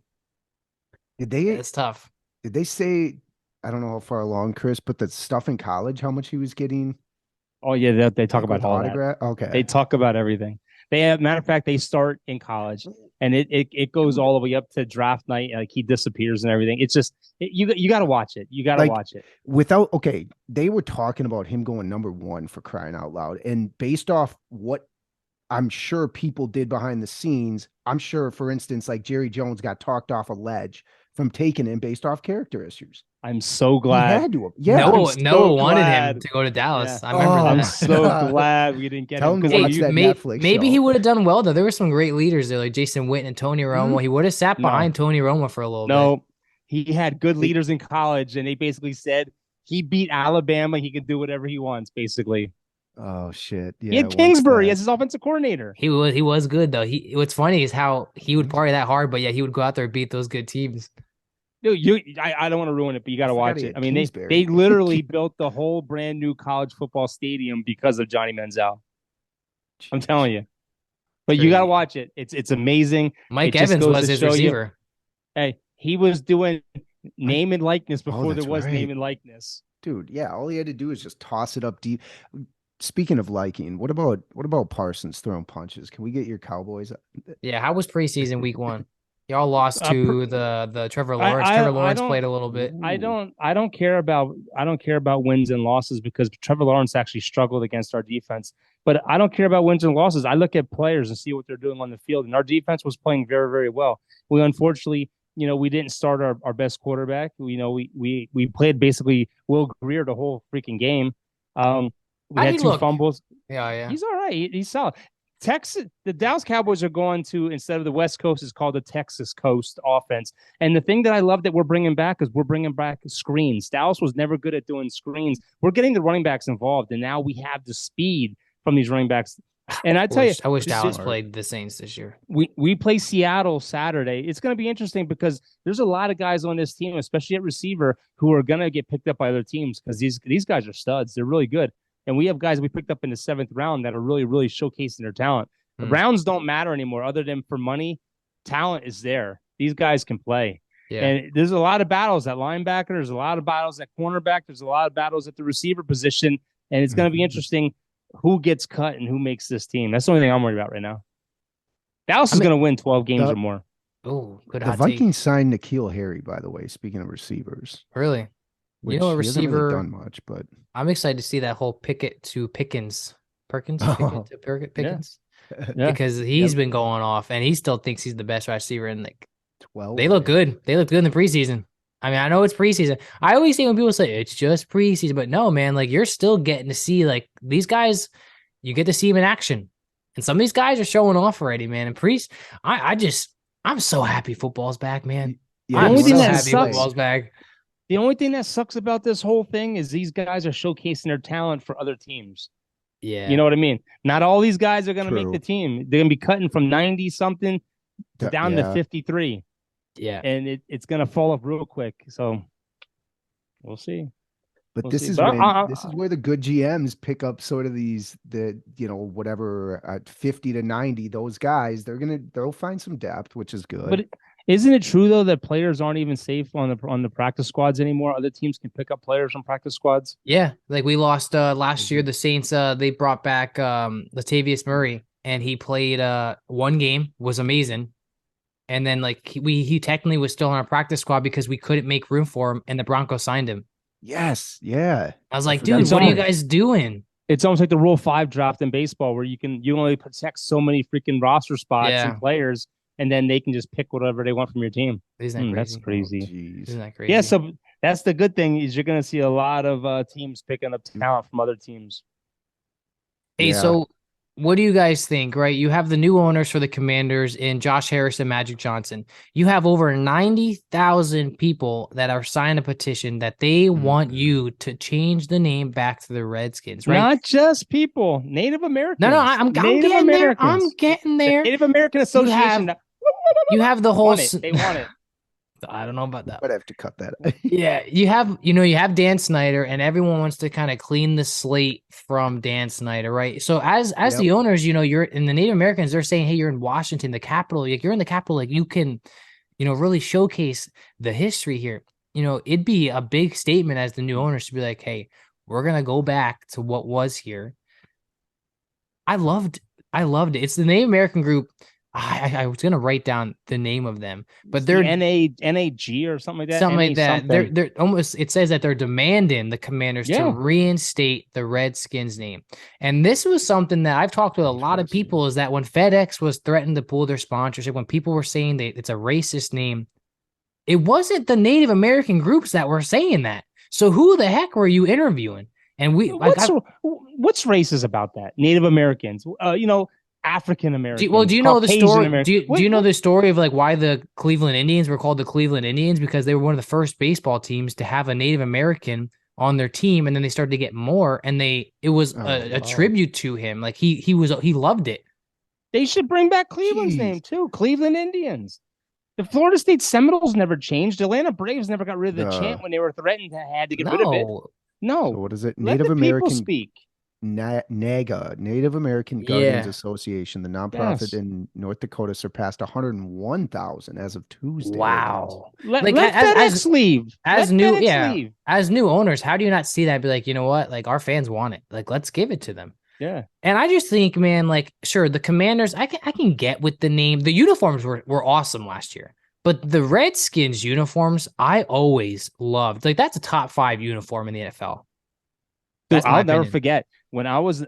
it's tough. Did they say, I don't know how far along, Chris, but the stuff in college, how much he was getting? Oh yeah, they talk about all that. Okay. They talk about everything. They have, matter of fact, they start in college, and it goes all the way up to draft night. Like he disappears and everything. It's just you got to watch it. You got to Like, watch it. They were talking about him going number 1 for crying out loud, and based off what I'm sure people did behind the scenes, I'm sure, for instance, like Jerry Jones got talked off a ledge from taking him based off character issues. I'm so glad. He had to. Yeah. Noah wanted him to go to Dallas. Yeah. I remember that. I'm so glad we didn't get Tell him. him to watch that Netflix maybe show. he would have done well, though. There were some great leaders there, like Jason Witten and Tony Romo. He would have sat behind Tony Romo for a little bit. No, he had good leaders in college, and they basically said he beat Alabama. He could do whatever he wants, basically. Oh, shit. Yeah, he had Kingsbury as his offensive coordinator. He was good, though. What's funny is how he would party that hard, but yeah, he would go out there and beat those good teams. Dude, I don't want to ruin it, but you got to watch it. I mean, they literally built the whole brand new college football stadium because of Johnny Manziel. I'm telling you. But you got to watch it. It's amazing. Mike Evans was his receiver. Hey, he was doing name and likeness before there was name and likeness. Dude, yeah, all he had to do is just toss it up deep. Speaking of liking, what about Parsons throwing punches? Can we get your Cowboys? Yeah, how was preseason week 1? Y'all lost to the Trevor Lawrence. Trevor Lawrence played a little bit. I don't care about wins and losses because Trevor Lawrence actually struggled against our defense. But I don't care about wins and losses. I look at players and see what they're doing on the field, and our defense was playing very, very well. We unfortunately, we didn't start our best quarterback. We played basically Will Grier the whole freaking game. We had 2 fumbles. Yeah. He's all right. He's solid. Texas, the Dallas Cowboys are going to, instead of the West Coast, is called the Texas Coast offense. And the thing that I love that we're bringing back is we're bringing back screens. Dallas was never good at doing screens. We're getting the running backs involved, and now we have the speed from these running backs. And I wish Dallas played the Saints this year. We play Seattle Saturday. It's going to be interesting because there's a lot of guys on this team, especially at receiver, who are going to get picked up by other teams because these guys are studs. They're really good. And we have guys we picked up in the 7th round that are really, really showcasing their talent. The rounds don't matter anymore other than for money. Talent is there. These guys can play. Yeah. And there's a lot of battles at linebacker. There's a lot of battles at cornerback. There's a lot of battles at the receiver position. And it's going to be interesting who gets cut and who makes this team. That's the only thing I'm worried about right now. Dallas is going to win 12 games or more. Oh, good. The Vikings signed N'Keal Harry, by the way, speaking of receivers. Really? A receiver hasn't really done much, but I'm excited to see that whole Pickett to Pickens. Pickens to Pickens. Yeah. Because he's been going off and he still thinks he's the best receiver in 12. They look good. They look good in the preseason. I mean, I know it's preseason. I always think when people say it's just preseason, but no, man, you're still getting to see these guys, you get to see them in action. And some of these guys are showing off already, man. And I'm so happy football's back, man. Yeah, I'm so happy football's back. The only thing that sucks about this whole thing is these guys are showcasing their talent for other teams. Yeah. You know what I mean? Not all these guys are going to make the team. They're going to be cutting from 90-something down to 53. Yeah. And it's going to fall off real quick. So we'll see. But this is where the good GMs pick up sort of whatever at 50 to 90, those guys, they'll find some depth, which is good. But isn't it true though that players aren't even safe on the practice squads anymore? Other teams can pick up players from practice squads. Yeah, we lost last year. The Saints they brought back Latavius Murray, and he played 1 game, was amazing, and then he technically was still on our practice squad because we couldn't make room for him, and the Broncos signed him. Yes, yeah. I was like, dude, what are you guys doing? It's almost like the Rule 5 draft in baseball, where you only protect so many freaking roster spots and players. And then they can just pick whatever they want from your team. Isn't that crazy? That's crazy. Oh, isn't that crazy? Yeah, so that's the good thing is you're going to see a lot of teams picking up talent from other teams. Hey, so what do you guys think, right? You have the new owners for the Commanders in Josh Harris and Magic Johnson. You have over 90,000 people that are signed a petition that they want you to change the name back to the Redskins, right? Not just people, Native Americans. No, I'm getting there. I'm getting there. The Native American Association. You have the whole. They want it. I don't know about that. I'd have to cut that. Yeah, you have Dan Snyder, and everyone wants to kind of clean the slate from Dan Snyder, right? So as the owners, you're in the Native Americans, they're saying, hey, you're in Washington, the capital. You're in the capital, you can, really showcase the history here. It'd be a big statement as the new owners to be like, hey, we're gonna go back to what was here. I loved I loved it. It's the Native American group. I was gonna write down the name of them, but It's they're the NAG or something like that. something like that. Something. They're almost. It says that they're demanding the Commanders to Yeah. reinstate the Redskins name. And this was something that I've talked with a lot of people. Is that when FedEx was threatening to pull their sponsorship, when people were saying that it's a racist name, it wasn't the Native American groups that were saying that. So who the heck were you interviewing? And What's racist about that? Native Americans, African Americans. Do you know the story? Americans. Do you know the story of like why the Cleveland Indians were called the Cleveland Indians? Because they were one of the first baseball teams to have a Native American on their team, and then they started to get more, and it was a tribute to him. Like he loved it. They should bring back Cleveland's name too. Cleveland Indians. The Florida State Seminoles never changed. The Atlanta Braves never got rid of the chant when they were threatened to had to get rid of it. No. So what is it? Native American speak. NAGA, Native American Guardians Association, the nonprofit in North Dakota, surpassed 101,000 as of Tuesday. Wow! Let FedEx leave. As new owners, how do you not see that? Be like, you know what? Like our fans want it. Like let's give it to them. Yeah. And I just think, man, like sure, the Commanders, I can get with the name. The uniforms were awesome last year. But the Redskins uniforms, I always loved. Like that's a top 5 uniform in the NFL. Dude, I'll never forget when I was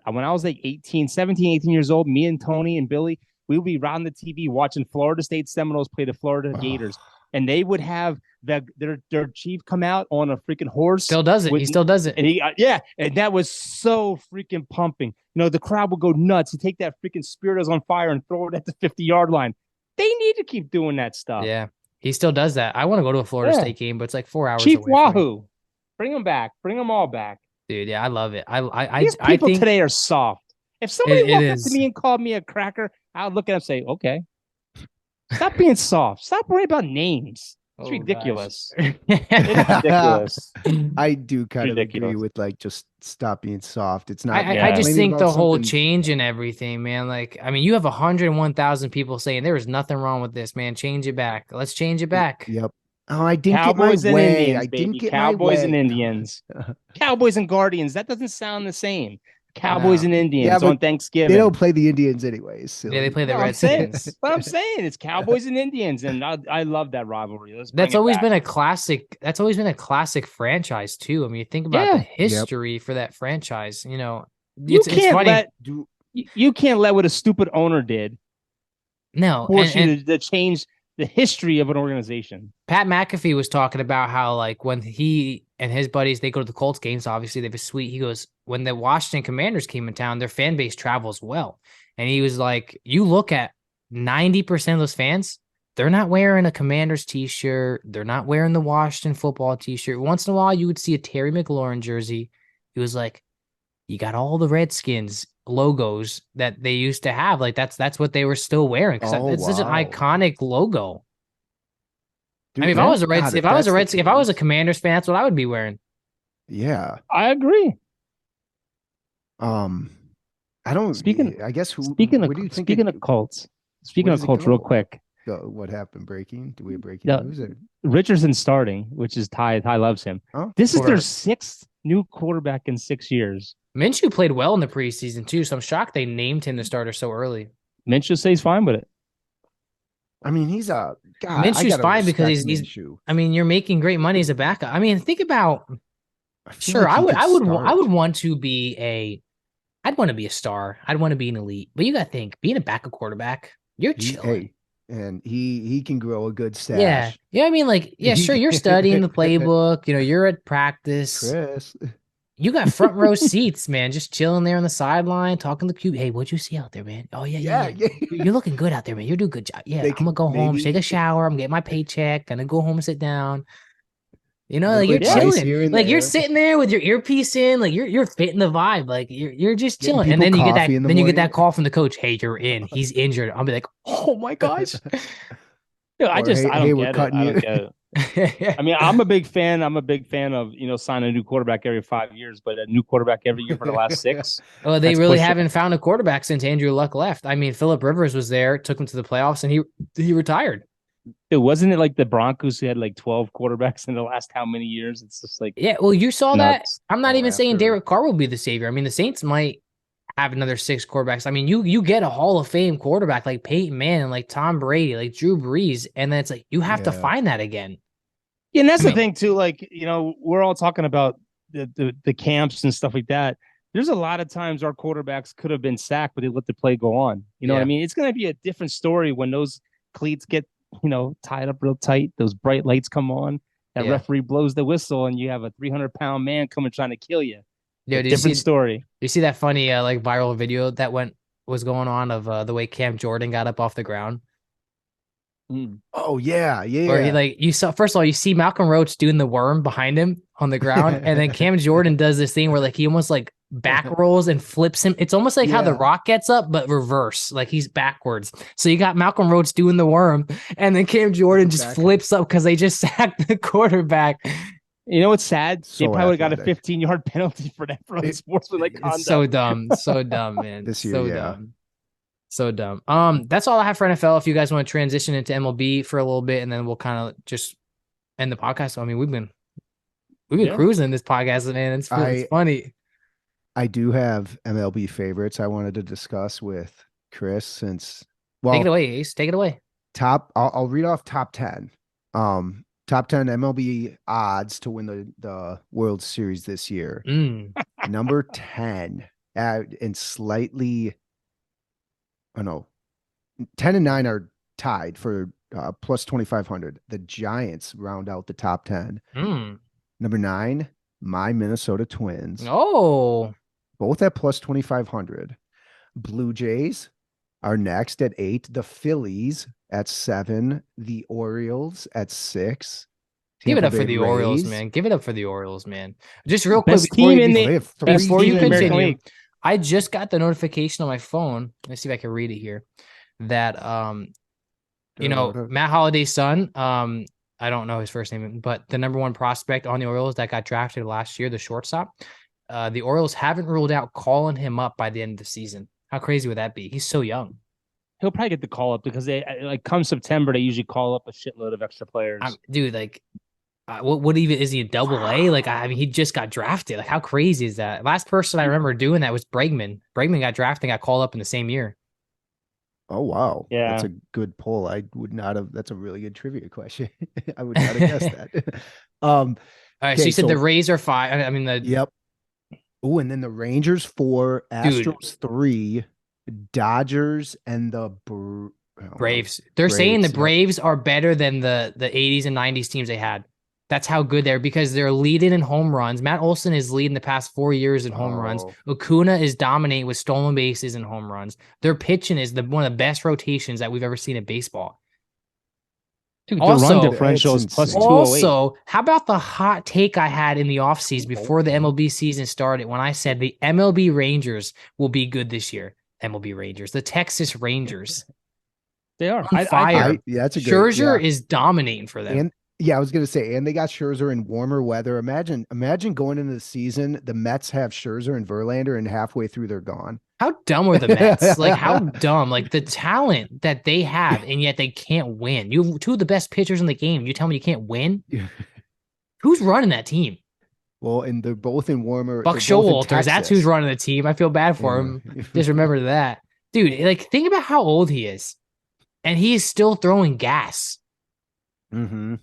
like 17, 18 years old, me and Tony and Billy, we would be around the TV watching Florida State Seminoles play the Florida Gators. And they would have their chief come out on a freaking horse. Still does it. He still does it. And and that was so freaking pumping. The crowd would go nuts. He'd take that freaking Spiritus on fire and throw it at the 50-yard line. They need to keep doing that stuff. Yeah, he still does that. I want to go to a Florida State game, but it's like 4 hours Chief away. Wahoo. Bring them back. Bring them all back. Dude, yeah, I love it. These people today are soft. If somebody walked up to me and called me a cracker, I would look at him and say, okay. Stop being soft. Stop worrying about names. It's ridiculous. It's ridiculous. I do kind of agree with like just stop being soft. It's not. I just think the whole change and everything, man. Like, I mean, you have 101,000 people saying there is nothing wrong with this, man. Change it back. Let's change it back. Yep. Oh, I didn't Cowboys get my way. Indians, I didn't get Cowboys my way. and Indians. Cowboys and Guardians. That doesn't sound the same. Cowboys and Indians on Thanksgiving. They don't play the Indians anyways. So. Yeah, they play the Redskins. But I'm saying it's Cowboys and Indians, and I love that rivalry. That's always been a classic. That's always been a classic franchise too. I mean, you think about the history for that franchise. It's funny. You can't let what a stupid owner did. No, force you to change the history of an organization. Pat McAfee was talking about how, like, when he and his buddies, they go to the Colts games, obviously they have a suite. He goes, when the Washington Commanders came in town, their fan base travels well. And he was like, you look at 90% of those fans, they're not wearing a Commanders t-shirt. They're not wearing the Washington football t-shirt. Once in a while, you would see a Terry McLaurin jersey. He was like, you got all the Redskins logos that they used to have. Like that's what they were still wearing. It's such an iconic logo. Dude, I mean, if I was a Commanders fan, that's what I would be wearing. Yeah, I agree. I don't. Speaking of Colts, real quick. What happened? Breaking? Do we have breaking news? Richardson's starting, which is Ty. Ty loves him. Huh? This is their 6th new quarterback in 6 years. Minshew played well in the preseason too, so I'm shocked they named him the starter so early. Minshew says fine with it. I mean, he's a God. Minshew's fine because he's. I mean, you're making great money as a backup. I mean, think about. Sure, like I would want to be a. I'd want to be a star. I'd want to be an elite. But you got to think, being a backup quarterback, you're chilling. And he can grow a good stash. Yeah. I mean, like, yeah, sure, you're studying the playbook. You're at practice. Chris. You got front row seats, man, just chilling there on the sideline, talking to the QB. Hey, what'd you see out there, man? Oh, yeah. You're looking good out there, man. You're doing a good job. Yeah, I'm going to go home, take a shower. I'm getting my paycheck. Going to go home and sit down. Like you're chilling. Like you're sitting there with your earpiece in. Like you're fitting the vibe. Like you're just chilling. And then you get that call from the coach. Hey, you're in. He's injured. I'll be like, oh, my gosh. I don't get it. I mean, I'm a big fan. I'm a big fan of, signing a new quarterback every 5 years, but a new quarterback every year for the last 6. Well, they really haven't found a quarterback since Andrew Luck left. I mean, Phillip Rivers was there, took him to the playoffs, and he retired. Wasn't it like the Broncos who had like 12 quarterbacks in the last how many years? It's just like, yeah, well, you saw nuts. That. I'm not even saying Derek Carr will be the savior. I mean, the Saints might have another 6 quarterbacks. I mean, you get a Hall of Fame quarterback like Peyton Manning, like Tom Brady, like Drew Brees, and then it's like you have to find that again. Yeah, and that's the thing too. Like, we're all talking about the camps and stuff like that. There's a lot of times our quarterbacks could have been sacked, but they let the play go on. You know what I mean? It's going to be a different story when those cleats get, tied up real tight. Those bright lights come on. That referee blows the whistle, and you have a 300-pound man coming trying to kill you. Yeah, different story. You see that funny like viral video that was going on of the way Cam Jordan got up off the ground? Oh yeah. Or you saw, first of all, you see Malcolm Roach doing the worm behind him on the ground, and then Cam Jordan does this thing where like he almost like back rolls and flips him. It's almost like how The Rock gets up, but reverse, like he's backwards. So you got Malcolm Roach doing the worm, and then Cam Jordan just flips up because they just sacked the quarterback. You know what's sad? They probably would have got a 15-yard penalty for that for unsportsmanlike conduct. So dumb, man. This year, so dumb. So dumb. That's all I have for NFL. If you guys want to transition into MLB for a little bit, and then we'll kind of just end the podcast. I mean, we've been cruising this podcast, man. It's funny. I do have MLB favorites I wanted to discuss with Chris since. Well, take it away, Ace. Take it away. I'll read off top 10. Top 10 MLB odds to win the World Series this year. Number 10, and slightly. Oh no, 10 and 9 are tied for plus 2,500. The Giants round out the top 10. Number 9, my Minnesota Twins. Oh, both at plus 2,500. Blue Jays are next at 8. The Phillies at 7. The Orioles at 6. Give it up for the Orioles, man. Give it up for the Orioles, man. Just real quick, before you continue, I just got the notification on my phone. Let's see if I can read it here. That Matt Holliday's son, I don't know his first name, but the number 1 prospect on the Orioles that got drafted last year, the shortstop. The Orioles haven't ruled out calling him up by the end of the season. How crazy would that be? He's so young. He'll probably get the call up because they come September, they usually call up a shitload of extra players. Dude, what even is he, a double A? Like, I mean, he just got drafted. Like, how crazy is that? Last person I remember doing that was Bregman. Bregman got drafted and got called up in the same year. Oh, wow. Yeah. That's a good poll. I would not have. That's a really good trivia question. I would not have guessed that. All right. So you said the Rays are 5. I mean, Yep. Oh, and then the Rangers 4, Astros 3, Dodgers, and the Braves. They're saying the Braves are better than the 80s and 90s teams they had. That's how good they're, because they're leading in home runs. Matt Olson is leading the past 4 years in home runs. Acuna is dominating with stolen bases and home runs. Their pitching is one of the best rotations that we've ever seen in baseball. Dude, also, the run differential is plus 208. Also, how about the hot take I had in the offseason before the MLB season started when I said the MLB Rangers will be good this year? MLB Rangers, the Texas Rangers. They are on fire. That's a good. Scherzer is dominating for them. I was gonna say, and they got Scherzer in warmer weather. Imagine going into the season, the Mets have Scherzer and Verlander, and halfway through they're gone. How dumb are the Mets? Like, how dumb? Like, the talent that they have, and yet they can't win. You have 2 of the best pitchers in the game. You tell me you can't win? Who's running that team? Well, and they're both in warmer. Buck Showalter, that's who's running the team. I feel bad for him. Just remember that. Dude, like, think about how old he is. And he is still throwing gas. Mm-hmm.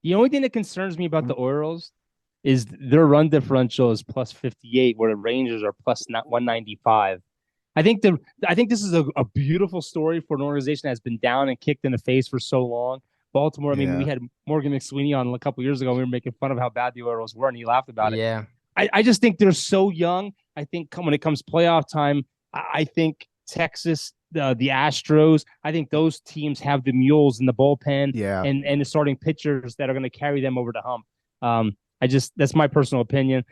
The only thing that concerns me about the Orioles is their run differential is plus 58, where the Rangers are plus 195. I think this is a beautiful story for an organization that has been down and kicked in the face for so long. Baltimore, I mean, we had Morgan McSweeney on a couple years ago. We were making fun of how bad the Orioles were, and he laughed about it. Yeah. I just think they're so young. I think when it comes playoff time, I think Texas, the Astros, I think those teams have the mules in the bullpen and the starting pitchers that are going to carry them over the hump. That's my personal opinion.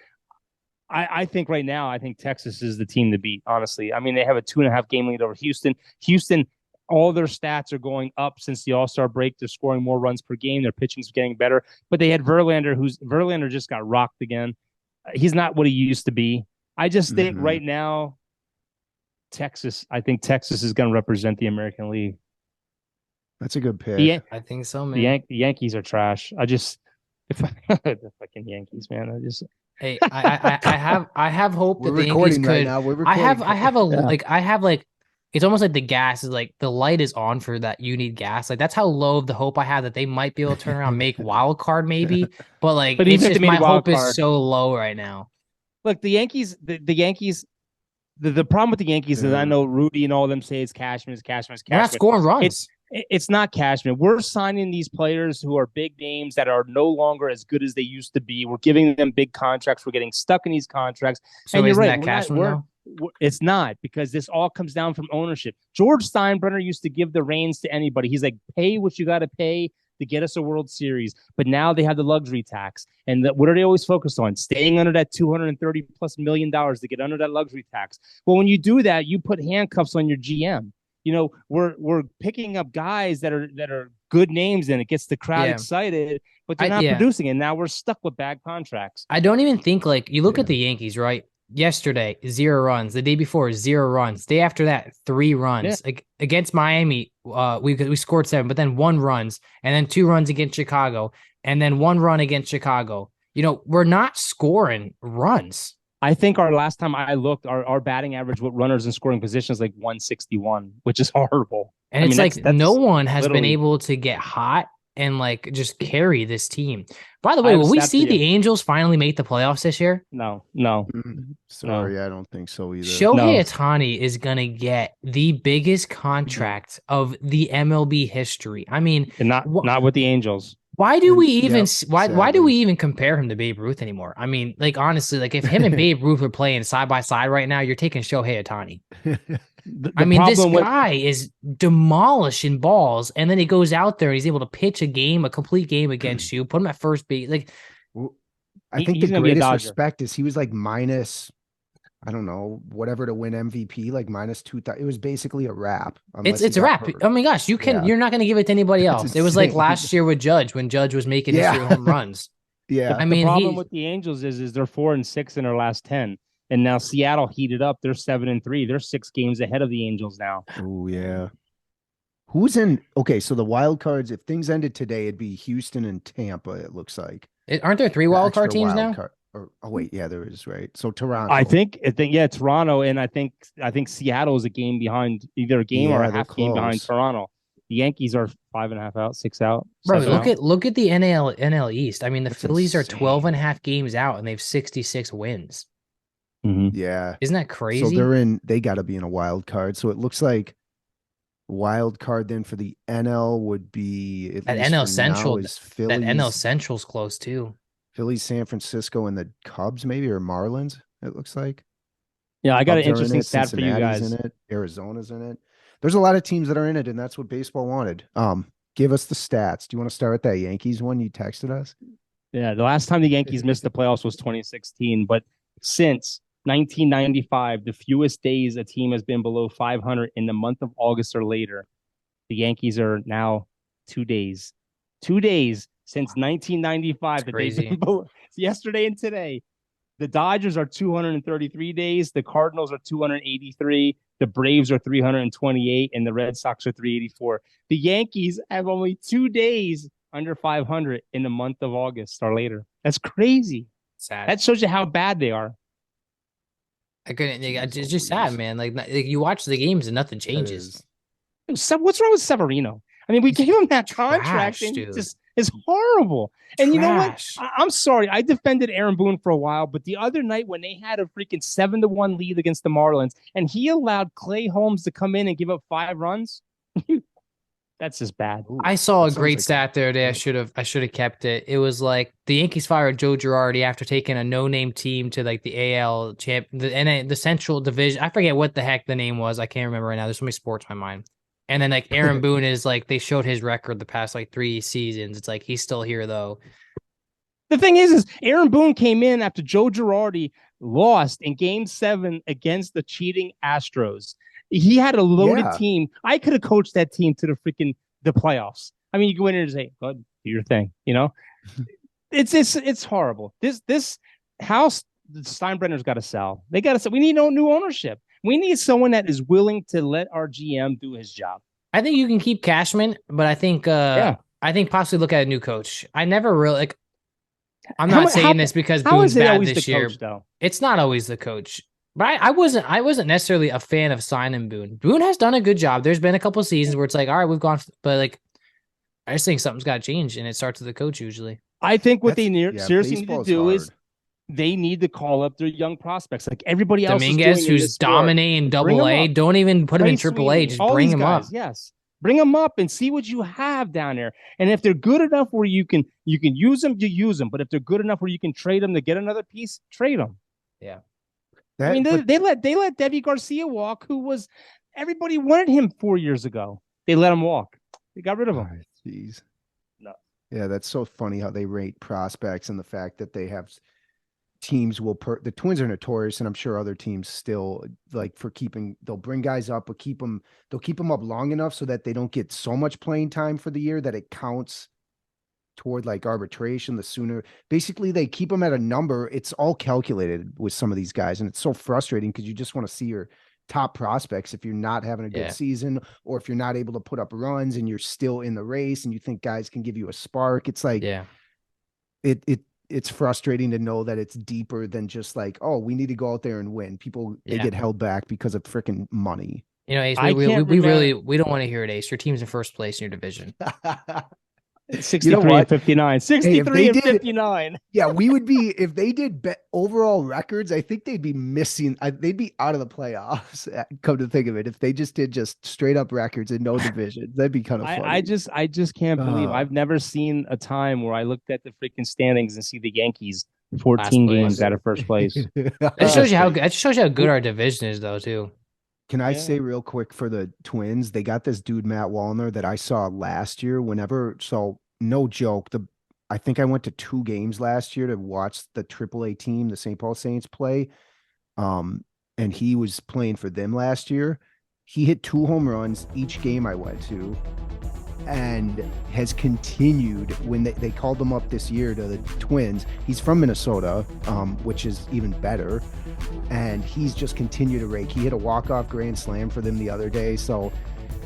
I think right now, I think Texas is the team to beat, honestly. I mean, they have a 2.5 game lead over Houston. Houston, all their stats are going up since the All-Star break. They're scoring more runs per game. Their pitching's getting better. But they had Verlander just got rocked again. He's not what he used to be. I just think right now, I think Texas is going to represent the American League. That's a good pick. I think so, man. The Yankees are trash. The fucking Yankees, man. Hey, I have hope We're that the Yankees recording right could. now. We're recording. I have like it's almost like the gas is like the light is on for that you need gas. Like that's how low of the hope I have that they might be able to turn around, make wild card maybe. But like But it's even if they just made my a wild hope is card, so low right now. look, the Yankees, the Yankees, the problem with the Yankees is I know Rudy and all of them say it's Cashman, it's Cashman, it's We're not Cashman. scoring It's runs. it's not Cashman. We're signing these players who are big names that are no longer as good as they used to be. We're giving them big contracts. We're getting stuck in these contracts. So And you're isn't right. that We're not. Cashman though? It's not because this all comes down from ownership. George Steinbrenner used to give the reins to anybody. He's like, pay what you got to pay to get us a World Series. But now they have the luxury tax. And what are they always focused on? Staying under that $230+ million to get under that luxury tax. Well, when you do that, you put handcuffs on your GM. You know, we're picking up guys that are good names and it gets the crowd excited, but they're not producing. And now we're stuck with bad contracts. I don't even think like you look at the Yankees, right? Yesterday, 0 runs. The day before, 0 runs. Day after that, 3 runs. Like against Miami, we scored 7, but then 1 runs, and then 2 runs against Chicago, and then 1 run against Chicago. You know, we're not scoring runs. I think our last time I looked, our batting average with runners in scoring positions like 161, which is horrible. And it's like no one has been able to get hot and like just carry this team. By the way, will we see the Angels finally make the playoffs this year? No. Sorry, I don't think so either. Shohei Ohtani is gonna get the biggest contract of the MLB history. I mean, and not with the Angels. Why do we even why do we even compare him to Babe Ruth anymore? I mean, like honestly, like if him and Babe Ruth were playing side by side right now, you're taking Shohei Ohtani. I mean, this guy is demolishing balls, and then he goes out there and he's able to pitch a complete game against you, put him at first base. Like, I think the greatest respect is he was like minus, I don't know, whatever to win MVP, like minus 2,000. It was basically a wrap. It's a wrap. Oh my gosh, you're not going to give it to anybody else. It was like last year with Judge when Judge was making his home runs. I mean, the problem with the Angels is they're 4-6 in their last 10. And now Seattle heated up. They're 7-3. They're 6 games ahead of the Angels now. Oh, yeah. Who's in? Okay, so the wild cards, if things ended today, it'd be Houston and Tampa, it looks like. Aren't there 3 wild card teams now? Wait, yeah, there is, right? So Toronto. I think, Toronto, and I think Seattle is a game behind, either a game or a half game behind Toronto. The Yankees are 5.5 out, 6 out. Bro, look at the NL East. I mean, the Phillies are 12.5 games out, and they have 66 wins. Mm-hmm. Yeah. Isn't that crazy? So they got to be in a wild card. So it looks like wild card then for the NL would be at NL Central. That NL Central's close too. Phillies, San Francisco, and the Cubs maybe, or Marlins, it looks like. Yeah, I got an interesting stat for you guys. In it. Arizona's in it. There's a lot of teams that are in it, and that's what baseball wanted. Give us the stats. Do you want to start with that Yankees one you texted us? Yeah, the last time the Yankees missed the playoffs was 2016, but since 1995, the fewest days a team has been below 500 in the month of August or later. The Yankees are now 2 days. 2 days since 1995 that they've been below. Yesterday and today. The Dodgers are 233 days. The Cardinals are 283. The Braves are 328. And the Red Sox are 384. The Yankees have only 2 days under 500 in the month of August or later. That's crazy. Sad. That shows you how bad they are. I couldn't. It's just sad, man. Like you watch the games and nothing changes. What's wrong with Severino? I mean, we gave him that contract, and it's horrible. And you know what? I'm sorry. I defended Aaron Boone for a while, but the other night when they had a freaking 7-1 lead against the Marlins, and he allowed Clay Holmes to come in and give up 5 runs. That's just bad. I saw a great stat there today. I should have kept it. It was like the Yankees fired Joe Girardi after taking a no-name team to like the AL champ, the Central Division. I forget what the heck the name was. I can't remember right now. There's so many sports in my mind. And then like Aaron Boone is like they showed his record the past like 3 seasons. It's like he's still here though. The thing is Aaron Boone came in after Joe Girardi lost in Game 7 against the cheating Astros. He had a loaded team. I could have coached that team to the playoffs. I mean, you go in there and say, "Go do your thing," you know. It's horrible. This house, Steinbrenner's got to sell. They got to sell. We need no new ownership. We need someone that is willing to let our GM do his job. I think you can keep Cashman, but I think I think possibly look at a new coach. I never really like. I'm not saying this because Boone's bad this year. Coach, though? It's not always the coach. But I wasn't necessarily a fan of signing Boone. Boone has done a good job. There's been a couple of seasons where it's like, all right, we've gone, but like, I just think something's got to change, and it starts with the coach usually. I think what seriously need to do is they need to call up their young prospects, like everybody else. Dominguez, who's dominating Double A, don't even put him in Triple A. Just bring him up. Yes, bring them up and see what you have down there. And if they're good enough where you can use them, you use them. But if they're good enough where you can trade them to get another piece, trade them. Yeah. I mean, they let Debbie Garcia walk, who was everybody wanted him 4 years ago. They let him walk. They got rid of him. Jeez. No. Yeah, that's so funny how they rate prospects and the fact that they have teams the Twins are notorious, and I'm sure other teams still like for they'll bring guys up, but they'll keep them up long enough so that they don't get so much playing time for the year that it counts toward like arbitration. The sooner, basically, they keep them at a number. It's all calculated with some of these guys, and it's so frustrating because you just want to see your top prospects if you're not having a good season, or if you're not able to put up runs and you're still in the race and you think guys can give you a spark. It's like, it's frustrating to know that it's deeper than just like, oh, we need to go out there and win. People, they get held back because of freaking money. You know, Ace, we don't want to hear it, Ace. Your team's in first place in your division. 63 and 59. 63 and 59. Yeah, we would be, if they did overall records, I think they'd be missing. They'd be out of the playoffs. Come to think of it, if they just did just straight up records and no division, that'd be kind of funny. I just can't believe I've never seen a time where I looked at the freaking standings and see the Yankees 14 games out of first place. That shows you how good our division is, though, too. Can I say real quick for the Twins, they got this dude, Matt Wallner, that I saw last year so no joke. I think I went to 2 games last year to watch the AAA team, the St. Paul Saints, play. And he was playing for them last year. He hit 2 home runs each game I went to, and has continued when they called him up this year to the Twins. He's from Minnesota, which is even better. And he's just continued to rake. He hit a walk-off grand slam for them the other day. So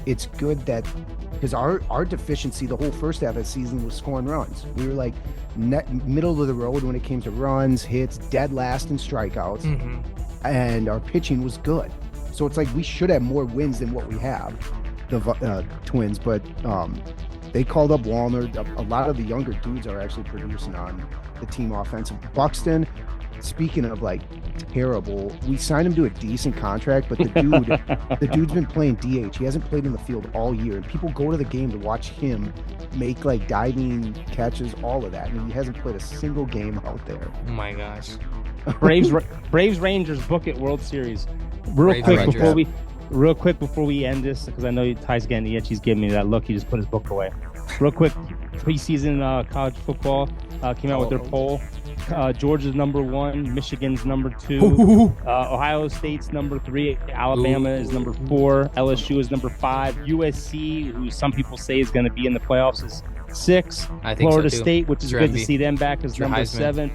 it's good that, because our deficiency the whole first half of the season was scoring runs. We were like middle of the road when it came to runs, hits, dead last in strikeouts, and our pitching was good. So it's like we should have more wins than what we have, the Twins. But they called up Wallner. A lot of the younger dudes are actually producing on the team offensive. Buxton, speaking of like terrible, we signed him to a decent contract, but the dude's been playing DH. He hasn't played in the field all year, and people go to the game to watch him make like diving catches, all of that, and he hasn't played a single game out there. Oh my gosh. Braves Rangers book it World Series. Real quick before we end this, because I know Ty's getting the itch. He's giving me that look. He just put his book away. Real quick, preseason college football came out with their poll. Georgia's number 1, Michigan's number 2, Ohio State's number 3, Alabama is number 4, LSU is number 5, USC, who some people say is going to be in the playoffs, is 6. I think Florida so too. State, which is good to see them back, is number Heisman. 7.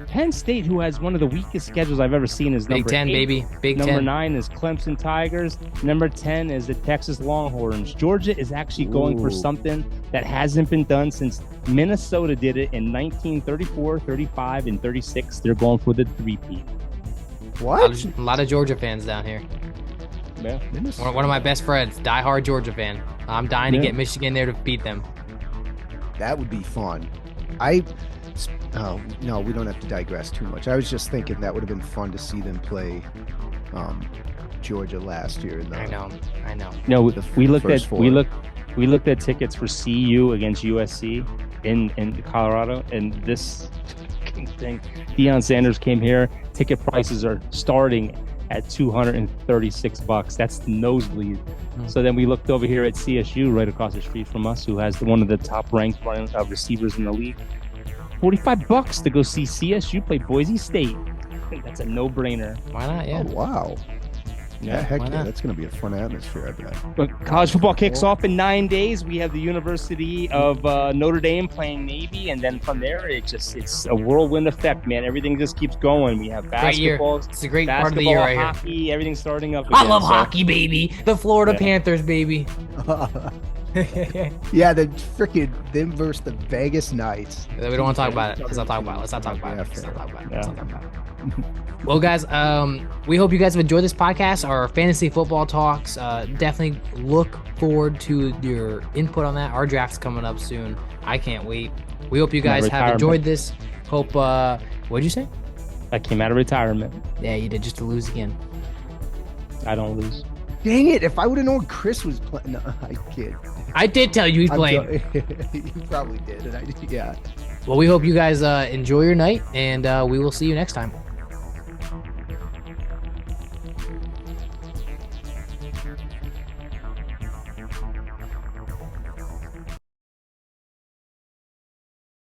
Penn State, who has one of the weakest schedules I've ever seen, is number Big 10, 8. baby. Big number 10. 9 is Clemson Tigers. Number 10 is the Texas Longhorns. Georgia is actually going for something that hasn't been done since Minnesota did it in 1934, 35, and 36. They're going for the 3-peat. What? A lot of Georgia fans down here. Yeah. One of my best friends, diehard Georgia fan. I'm dying to get Michigan there to beat them. That would be fun. No, we don't have to digress too much. I was just thinking that would have been fun to see them play Georgia last year. I know. No, we looked at tickets for CU against USC in Colorado, and this thing, Deion Sanders came here. Ticket prices are starting at $236. That's the nosebleed. So then we looked over here at CSU right across the street from us, who has one of the top ranked receivers in the league. $45 to go see CSU play Boise State. That's a no-brainer. Why not? Yeah. Oh, wow. Yeah, heck yeah, that's going to be a fun atmosphere, I bet. But college football kicks off in 9 days. We have the University of Notre Dame playing Navy, and then from there, it's a whirlwind effect, man. Everything just keeps going. We have basketball. It's a great part of the year right hockey, here. Everything's starting up again. I love hockey, baby. The Florida Panthers, baby. Yeah, the freaking them versus the Vegas Knights. We don't want to talk about it. Let's not talk about it. Let's not talk about it. Let's not talk about it. Yeah. Let's not talk about it. Well, guys, we hope you guys have enjoyed this podcast, our fantasy football talks. Definitely look forward to your input on that. Our draft's coming up soon. I can't wait. We hope you guys have enjoyed this. Hope, what'd you say? I came out of retirement. Yeah, you did, just to lose again. I don't lose. Dang it! If I would have known Chris was playing, no, I kid. I did tell you he's playing. You probably did, and I did. Yeah. Well, we hope you guys enjoy your night, and we will see you next time.